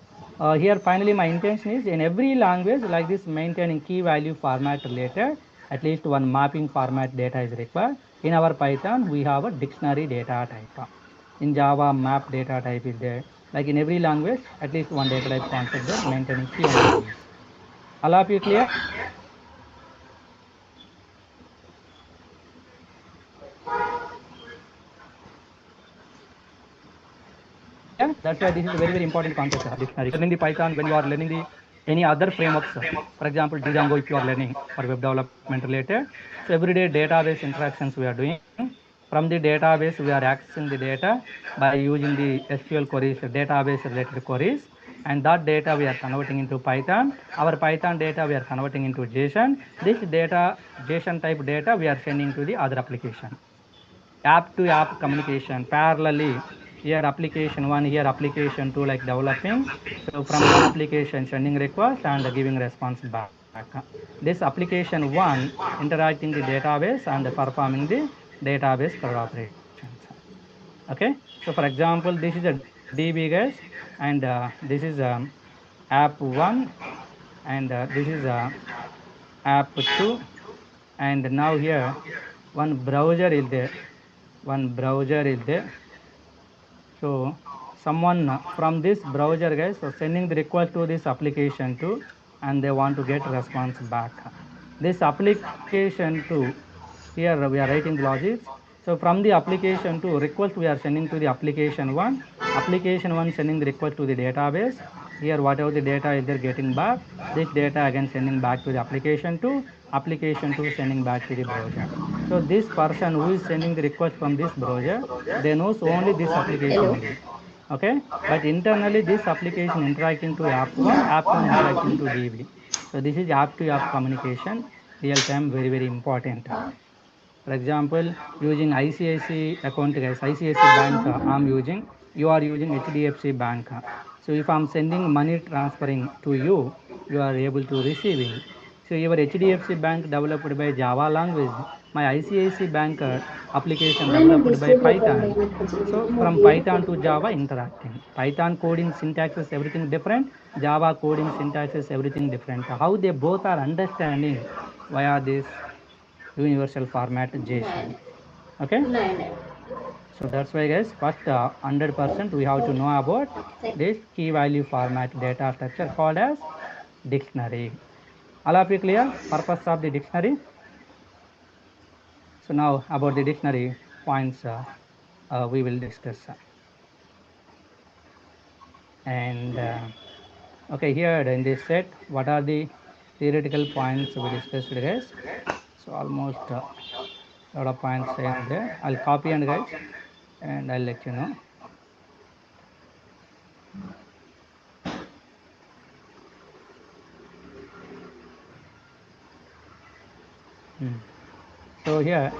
here finally my intention is, in every language like this, maintaining key value format related, at least one mapping format data is required. In our Python we have a dictionary data type. In Java map data type is there. Like in every language at least one data type concept there, maintaining key and values. All of you clear? Yeah, that's why this is a very important concept, dictionary. Learning the Python, when you are learning the any other frameworks, for example Django, if you are learning for web development related, so everyday database interactions we are doing. From the database we are accessing the data by using the SQL queries, database related queries, and that data we are converting into Python. Our Python data we are converting into JSON. This data, JSON type data, we are sending to the other application. App to app communication parallelly, here application 1, here application 2, like developing. So from one application sending request and giving response back. This application 1 interacting the database and performing the database cloud operations. Okay, so for example this is a DB guys, and this is app 1, and this is app 2, and now here one browser is there, one browser is there. So someone from this browser guys, so sending the request to this application 2, and they want to get response back. This application to, here we are writing the logics. So from the application to request we are sending to the application 1 sending the request to the database. Here whatever the data is they're getting back, this data again sending back to the application 2 sending back to the browser. So this person who is sending the request from this browser, they knows only this application Hello. only. Okay, but internally this application interacting to app1 interacting to db. So this is app to app communication, real time, very very important. For example, using ICICI account, guys, ICICI bank I'm using, you are using HDFC bank. So if I'm sending money transferring to you, you are able to receiving. So your HDFC bank developed by Java language, my ICICI bank application developed by Python. So from Python to Java interacting. Python coding syntax is everything different. Java coding syntax is everything different. How they both are understanding via this universal format JSON. Okay, so that's why guys, first 100% we have to know about this key value format data structure called as dictionary. All of you clear purpose of the dictionary? So now about the dictionary points we will discuss. And okay, here in this set, what are the theoretical points we discussed, guys? So almost a lot of points same there. I'll copy and guys, and I'll let you know. So here,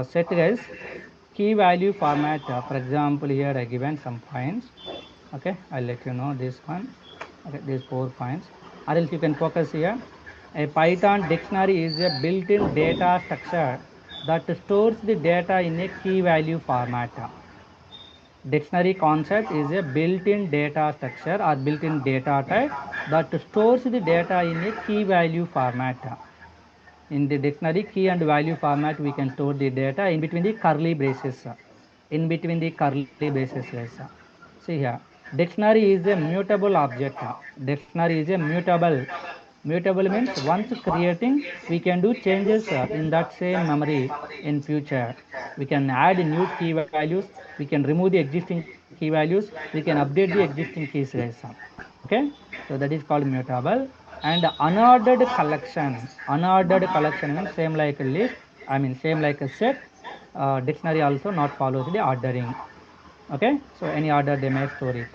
set guys, key value format. For example, here I given some points. Okay, I'll let you know this one. Okay, these 4 points. Or else you can focus here. A Python dictionary is a built-in data structure that stores the data in a key value format. Dictionary concept is a built-in data structure or built-in data type that stores the data in a key value format. In the dictionary key and value format, we can store the data in between the curly braces. In between the curly braces, guys. See here, dictionary is a mutable object. Dictionary is a mutable. Mutable means once creating, we can do changes in that same memory in future. We can add new key values. We can remove the existing key values. We can update the existing keys, guys. Okay, so that is called mutable. And unordered collection means same like a list, I mean same like a set. Dictionary also not follows the ordering. Okay, so any order they may store it,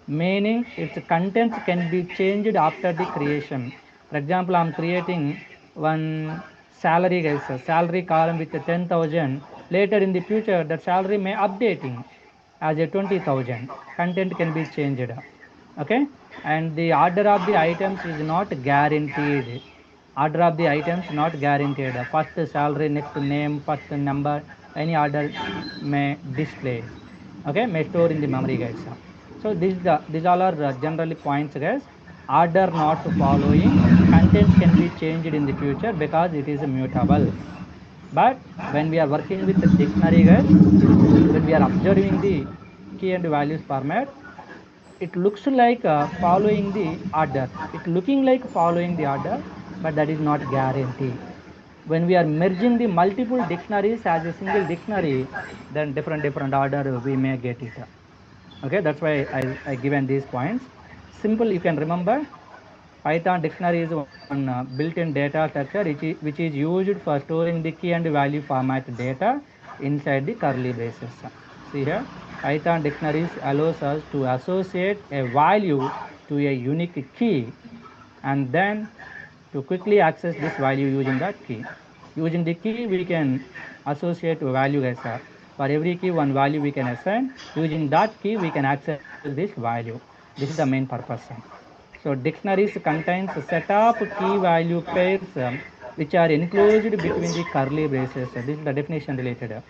meaning its contents can be changed after the creation. For example, I'm creating one salary, guys, a salary column with 10,000. Later in the future that salary may updating as a 20,000. Content can be changed. Okay, and the order of the items is not guaranteed. Order of the items not guaranteed. First salary, next name, first number, any order may display. Okay, may store in the memory, guys. So these all are generally points, guys. Order not following, contents can be changed in the future because it is mutable. But when we are working with the dictionary, guys, when we are observing the key and values format, it looks like following the order. It looking like following the order, but that is not guarantee. When we are merging the multiple dictionaries as a single dictionary, then different order we may get it. Okay, that's why I given these points. Simple, you can remember. Python dictionary is one built-in data structure which is used for storing the key and value format data inside the curly braces. See here, Python dictionaries allows us to associate a value to a unique key and then to quickly access this value using that key. Using the key, we can associate value, guys. For every key, one value we can assign. Using that key, we can access this value. This is the main purpose. So dictionaries contains a set of key value pairs which are enclosed between the curly braces. This is the definition related.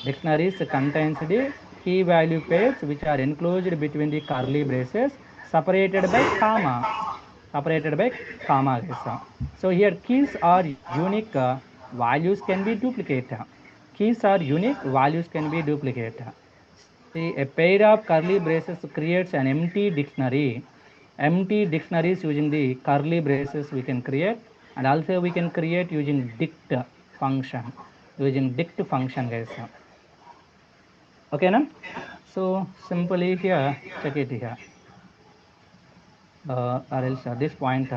Dictionaries contains the key value pairs which are enclosed between the curly braces separated by comma. Separated by comma, guys. So here keys are unique, values can be duplicate. Keys are unique, values can be duplicate. See, a pair of curly braces creates an empty dictionary. Empty dictionaries using the curly braces we can create, and also we can create using dict function, guys. Okay, now? So simply here, check it here. Or else this point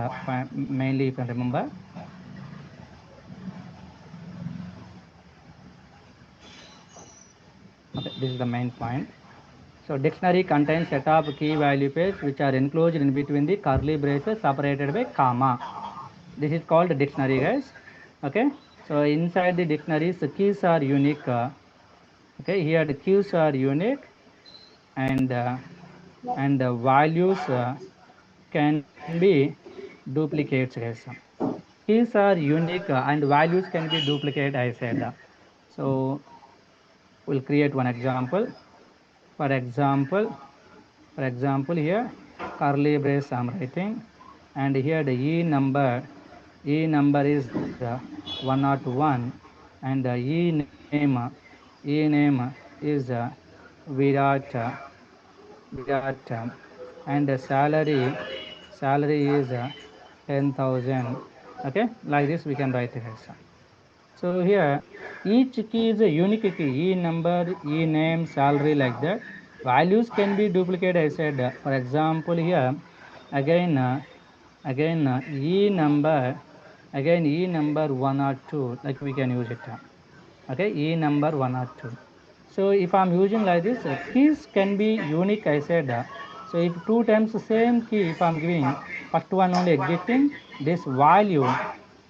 mainly you can remember. Okay, this is the main point. So dictionary contains set of key value pairs which are enclosed in between the curly braces separated by comma. This is called dictionary, guys. Okay. So inside the dictionaries, the keys are unique. Okay, here the keys are unique, and the values can be duplicates, guys. Keys are unique and values can be duplicate, I said. So we'll create one example. For example, here curly brace I'm writing, and here the E number is 101, and the E name is Virat, and the salary is 10,000. Okay, like this we can write it. So here each key is a unique key. E number, E name, salary, like that. Values can be duplicated, I said. For example, here again E number, E number 1 or 2, like we can use it. Okay, E number 1 or 2. So if I'm using like this, keys can be unique, I said. So if two times the same key, if I'm giving first one only existing, this value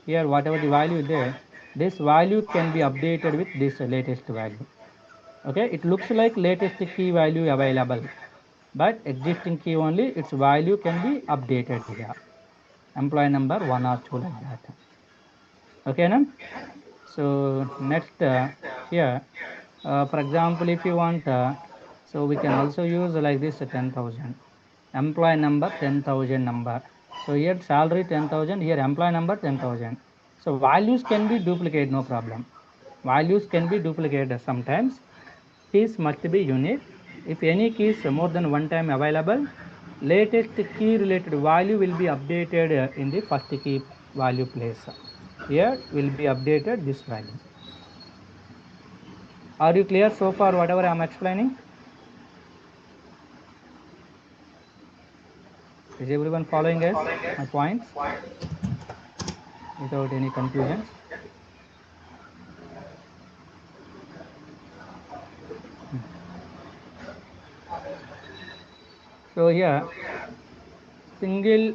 here, whatever the value there, this value can be updated with this latest value. Okay, it looks like latest key value available, but existing key only, its value can be updated here. Employee number 1 or 2, like that. Okay, now? So next here, for example, if you want, so we can also use like this 10,000. Employee number 10,000 number. So here salary 10,000, here employee number 10,000. So values can be duplicated, no problem. Values can be duplicated sometimes. Keys must be unique. If any key is more than one time available, latest key related value will be updated in the first key value place. Here will be updated this value. Are you clear so far whatever I am explaining? Is everyone following, guys, my points without any confusions? So here single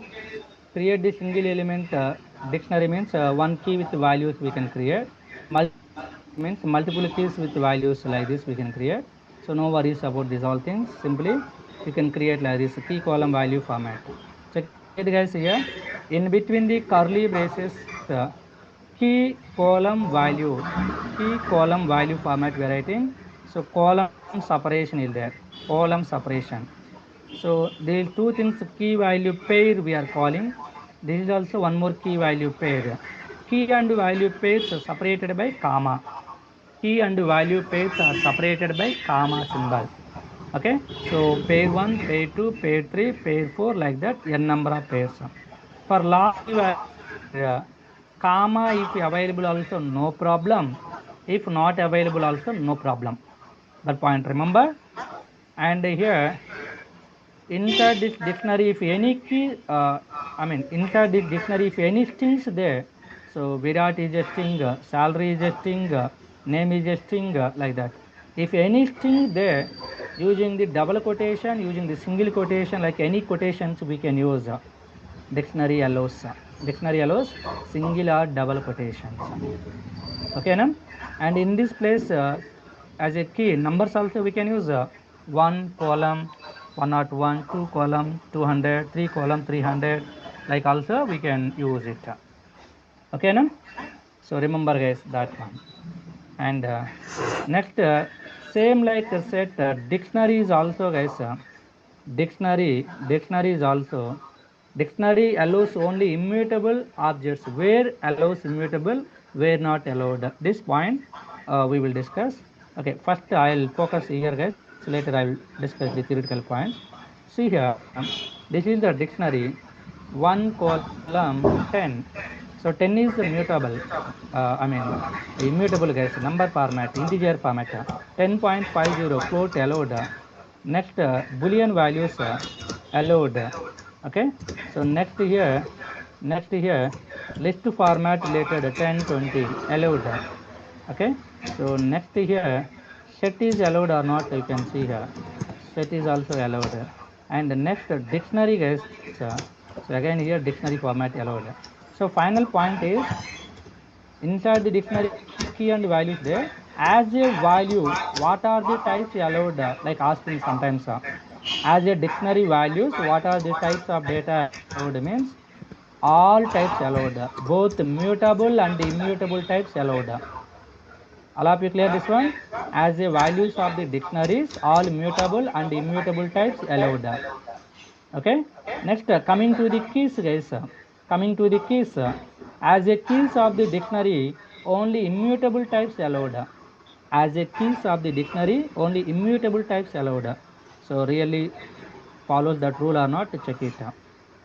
create the single element dictionary means one key with values we can create. Means multiple keys with values like this we can create. So no worries about these all things. Simply you can create like this key column value format. Check it, guys. Here in between the curly braces, key column value format we are writing. So column separation is there, column separation. So these two things, key value pair we are calling. This is also one more key value pair. Key and value pairs are separated by comma. Key and value pairs are separated by comma symbol. Okay, so pair 1, pair 2, pair 3, pair 4, like that, n number of pairs. For long comma if available also no problem, if not available also no problem. That point remember. And here inside this dictionary, if any key inside this dictionary, if any strings there, so Virat is a string, salary is a string, name is a string, like that. If any string there, using the double quotation, using the single quotation, like any quotations we can use, dictionary allows single or double quotations. Okay, now? And in this place, as a key numbers also we can use 1 column 101, 2 column 200, 3 column 300, like also we can use it. Okay, now? So remember, guys, that one. And next, same like I said, dictionary is also, guys, dictionary is also, dictionary allows only immutable objects, where allows immutable, where not allowed. This point we will discuss. Okay, first I'll focus here, guys, later I will discuss the theoretical points. See here, This is the dictionary, 1 column 10. So 10 is the mutable, immutable guys, number format, integer format. 10.50 float allowed. Next, Boolean values allowed. Okay. So next here, list format related 10, 20 allowed. Okay. So next here, set is allowed or not, you can see here. Set is also allowed. And next, dictionary guys. So again here, dictionary format allowed. So final point is, inside the dictionary key and values there, as a value, what are the types allowed, like asking sometimes, as a dictionary values, what are the types of data allowed, means all types allowed, both mutable and immutable types allowed. All of you clear this one? As a values of the dictionaries, all mutable and immutable types allowed. Okay. Next, coming to the keys, guys. Coming to the keys, as a keys of the dictionary, only immutable types allowed. As a keys of the dictionary, only immutable types allowed. So really follows that rule or not? Check it.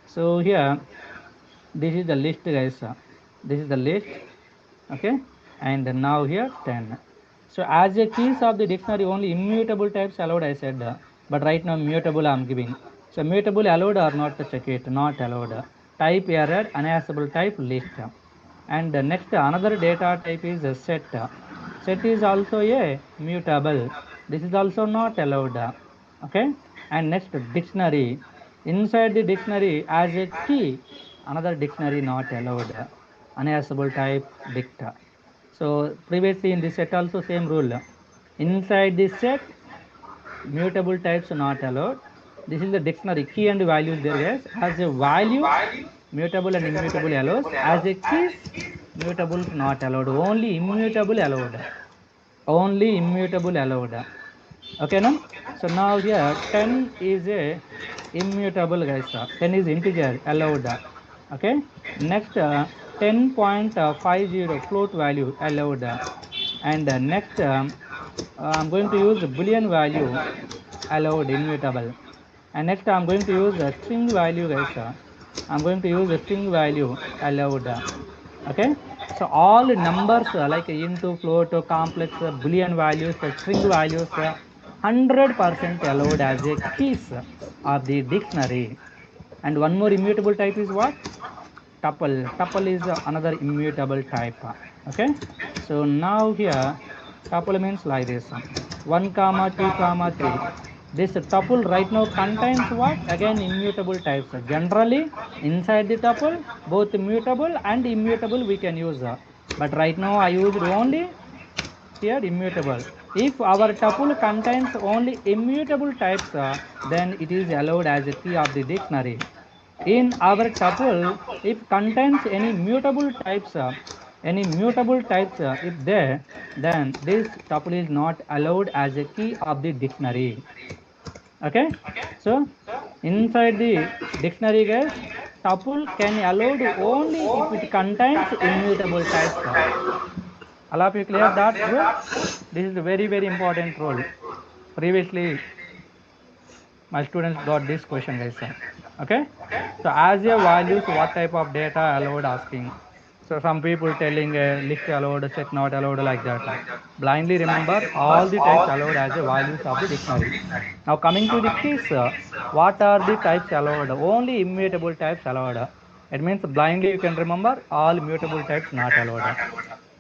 So here, this is the list, guys. This is the list. Okay. And now here 10. So as a keys of the dictionary, only immutable types allowed, I said, but right now mutable I am giving. So mutable allowed or not? Check it. Not allowed. Type error, unassigneable type list. And next, another data type is a set. Set is also a mutable. This is also not allowed. Okay. And next, dictionary. Inside the dictionary, as a key, another dictionary not allowed. Unassigneable type dicta. So previously in this set also same rule. Inside this set, mutable types not allowed. This is the dictionary key and values there, guys. As a values, mutable and immutable allows. As a keys, mutables not allowed. Only immutable allowed. Only immutable allowed. Okay, now. So now here 10 is a immutable, guys. 10 is integer allowed. Okay. Next, 10.50 float value allowed. And next, I'm going to use boolean value allowed, immutable. And next, I'm going to use a string value, guys. I'm going to use a string value allowed. Okay. So all numbers, like into, float, complex, boolean values, string values, 100% allowed as a keys of the dictionary. And one more immutable type is what? Tuple. Tuple is another immutable type. Okay. So now here, tuple means like this: 1 comma 2 comma 3. This tuple right now contains what? Again immutable types. Generally inside the tuple, both mutable and immutable we can use. But right now I used only here immutable. If our tuple contains only immutable types, then it is allowed as a key of the dictionary. In our tuple, if contains any mutable types, if there, then this tuple is not allowed as a key of the dictionary. Okay. So inside the dictionary, guys, tuple can allowed only if it contains immutable types. All of you clear that rule? This is a very very important rule. Previously my students got this question, guys. Okay. So as a values, what type of data allowed asking? So some people telling list allowed, set not allowed, like that. Blindly remember all the types allowed as a values of the dictionary. Now coming to the keys, what are the types allowed? Only immutable types allowed. It means blindly you can remember all mutable types not allowed.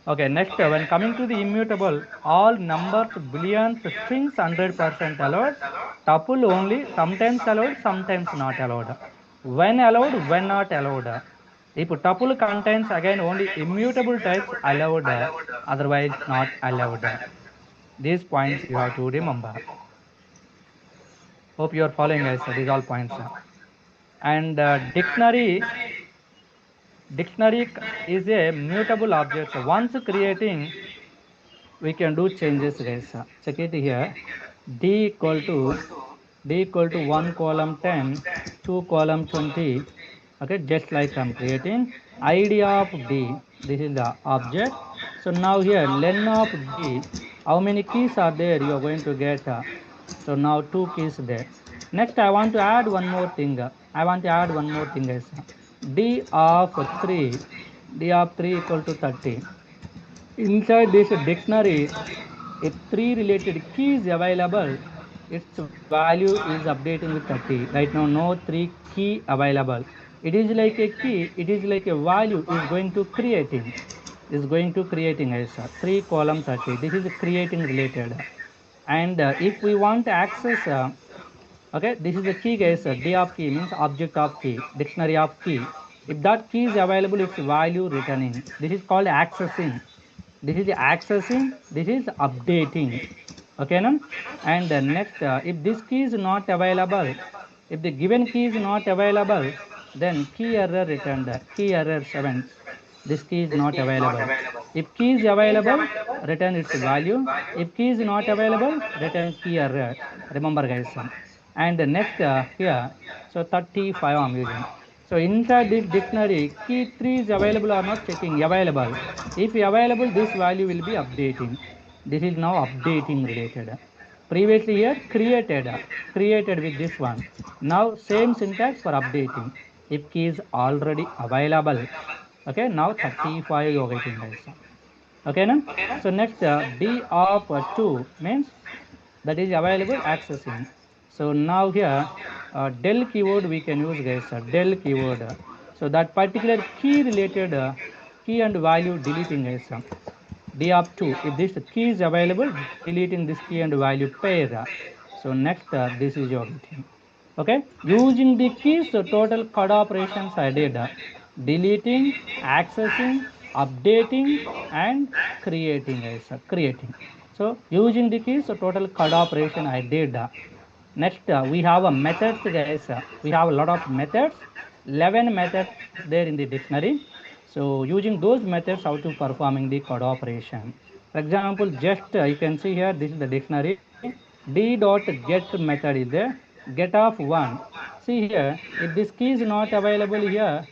Okay, next, when coming to the immutable, all numbers, booleans, strings 100% allowed. Tuple only sometimes allowed, sometimes not allowed. When allowed, when not allowed. If tuple contains again only immutable types allowed, otherwise not allowed. These points you have to remember. Hope you are following, guys. These all points. And dictionary is a mutable object. Once creating, we can do changes, guys. Check it here. d equal to d equal to 1 column 10, 2 column 20. Okay, just like I'm creating id of d. This is the object. So now here len of d, how many keys are there you are going to get? So now 2 keys there. Next I want to add one more thing. I want to add one more thing, guys. D of 3, D of 3 equal to 30. Inside this dictionary, if 3 related key is available, its value is updating with 30. Right now, no 3 key available. It is like a key, it is like a value is going to creating. Is going to creating as 3 column 30. This is creating related. And if we want to access okay, this is the key, guys. D of key means object of key, dictionary of key. If that key is available, its value returning. This is called accessing. This is accessing. This is updating. Okay, no? And next, if this key is not available, if the given key is not available, then key error returned. Key error 7. This key is not available. If key is available, return its value. If key is not available, return key error. Remember, guys. And next here, so 35 I'm using. So inside this dictionary, key 3 is available or not, checking available. If available, this value will be updating. This is now updating related. Previously here created with this one. Now same syntax for updating. If key is already available. Okay, now 35 you're getting, guys. Okay, no? So next D of 2 means that is available accessing. So now here del keyword we can use, guys. Del keyword. So that particular key related key and value deleting, guys. D of 2. If this key is available, deleting this key and value pair. So next this is your getting. Okay, using the keys total CUD operations I did deleting, accessing, updating, and creating, guys. Creating. So using the keys total CUD operation I did. Next we have a methods, guys. We have a lot of methods, 11 methods there in the dictionary. So using those methods, how to performing the CUD operation. For example, just you can see here, this is the dictionary. D dot get method is there. Get of 1. See here, if this key is not available here,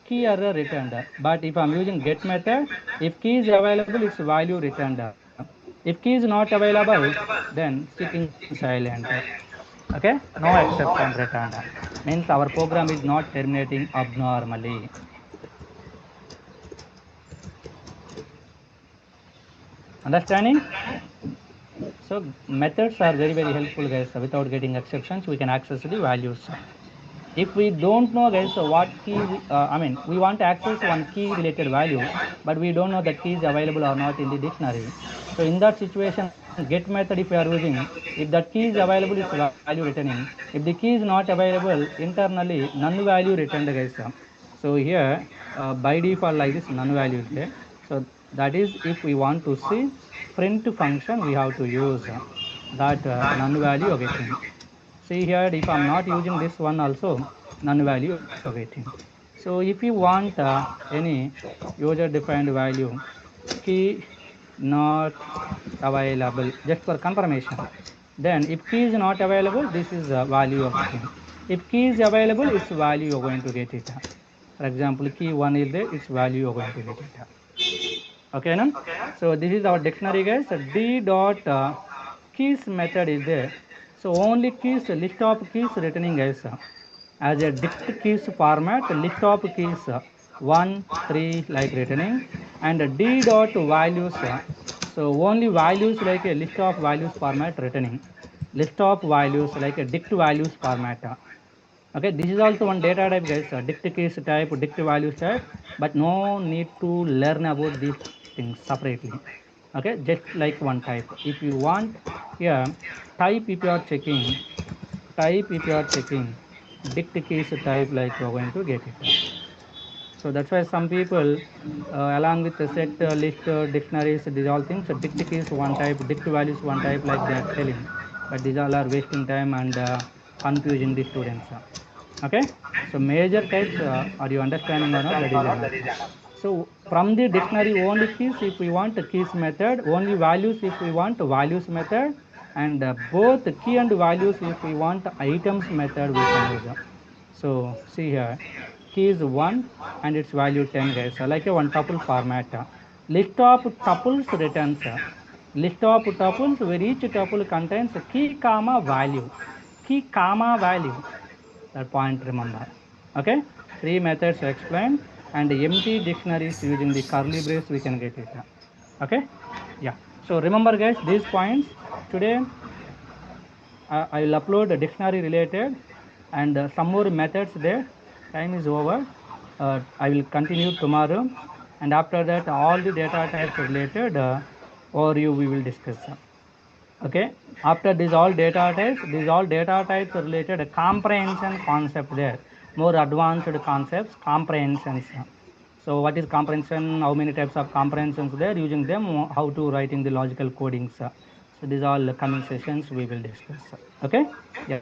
key error returned. But if I'm using get method, if key is available, its value returned. If key is not available, then sitting silent. Okay, no exception returned. Means our program is not terminating abnormally. Understanding? So methods are very helpful, guys. Without getting exceptions, we can access the values. If we don't know, guys, so what key we want to access one key related value, but we don't know that key is available or not in the dictionary. So in that situation, get method if we are using, if that key is available, it's value returning. If the key is not available, internally none value returned, guys. So here by default like this none value is there. So that is, if we want to see print function, we have to use that none value of getting. See here, if I'm not using this one also, none value you're getting. So if you want any user defined value, key not available, just for confirmation, then if key is not available, this is value you're getting. If key is available, its value you're going to get it. For example, key 1 is there, its value you're going to get it. Okay, no? So this is our dictionary, guys. D dot keys method is there. So only keys, list of keys returning, guys, as a dict keys format, list of keys 1 3 like returning, and D dot values. So only values like a list of values format returning, list of values like a dict values format. Okay, this is also one data type, guys. Dict keys type, dict values type, but no need to learn about these things separately. Okay, just like one type. If you want here, type if you are checking, type if you are checking, dict keys type like you are going to get it. So that's why some people along with the set list dictionaries, these all things, dict keys one type, dict values one type, like they are telling, but these all are wasting time and confusing the students. Okay, so major types, are you understanding or not? That is enough. So from the dictionary only keys if we want keys method, only values if we want values method, and both key and values if we want items method we can use. So see here, key is 1 and its value 10, guys. So like a one tuple format. List of tuples returns. List of tuples where each tuple contains key comma value. Key comma value. That point remember. Okay, three methods explained, and empty dictionaries using the curly brace we can get it. Okay, yeah. So remember, guys, these points today. I will upload a dictionary related and some more methods there. Time is over. I will continue tomorrow, and after that, all the data types related overview we will discuss. Okay. After these all data types related comprehension concept there. More advanced concepts, comprehensions. So what is comprehension? How many types of comprehensions there? Using them, how to writing the logical codings. So these all coming sessions we will discuss. Okay. Yeah.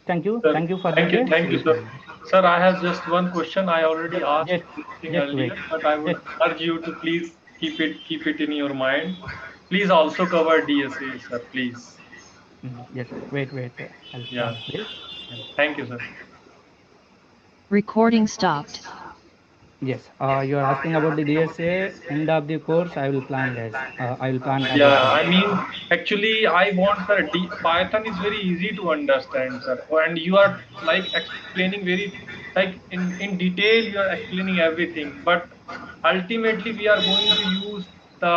Thank you. Thank you Sir, for the day. See you thank you, tomorrow. sir. Sir, I have just one question. I already asked Just, this thing just wait. earlier, but I would Just urge you to please keep it in your mind. Please also cover DSA, sir. Please. just wait, wait. I'll Yeah. start this. Yeah. Thank you, sir. Recording stopped. Yes. You are asking about the DSA end of the course. I will plan, guys. I will plan about Yeah, this. I mean, actually, I want, sir. Python is very easy to understand, sir, and you are like explaining very like in detail. You are explaining everything, but ultimately, we are going to use the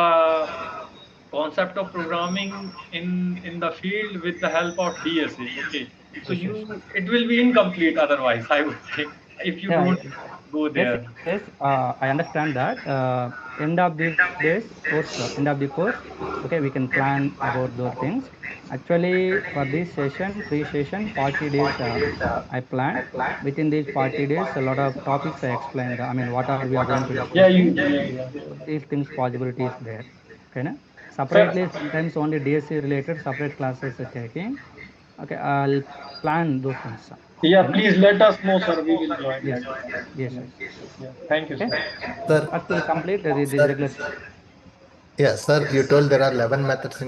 concept of programming in the field with the help of DSA. Okay, so Yes, yes. it will be incomplete otherwise. I would say if you Yeah, don't yeah. go Yes, there. yes. I understand that. End of this course, end of the course. Okay, we can plan about those things. Actually, for this session, pre-session, 40 days I planned. Within these 40 days, a lot of topics I explained. I mean, what are we are going to Yeah, discussing? yeah. These things possibilities there. Okay, na? Sir, Separately, sometimes only DSC related separate classes are taking. Okay, I'll plan those things. yeah, Okay, na? please let us know, sir. We will join Yes, that. yes, Yeah, yes. yeah. Thank you, Okay. sir. Sir, First, we'll complete this sir, regular. yeah, sir, you told there are 11 methods in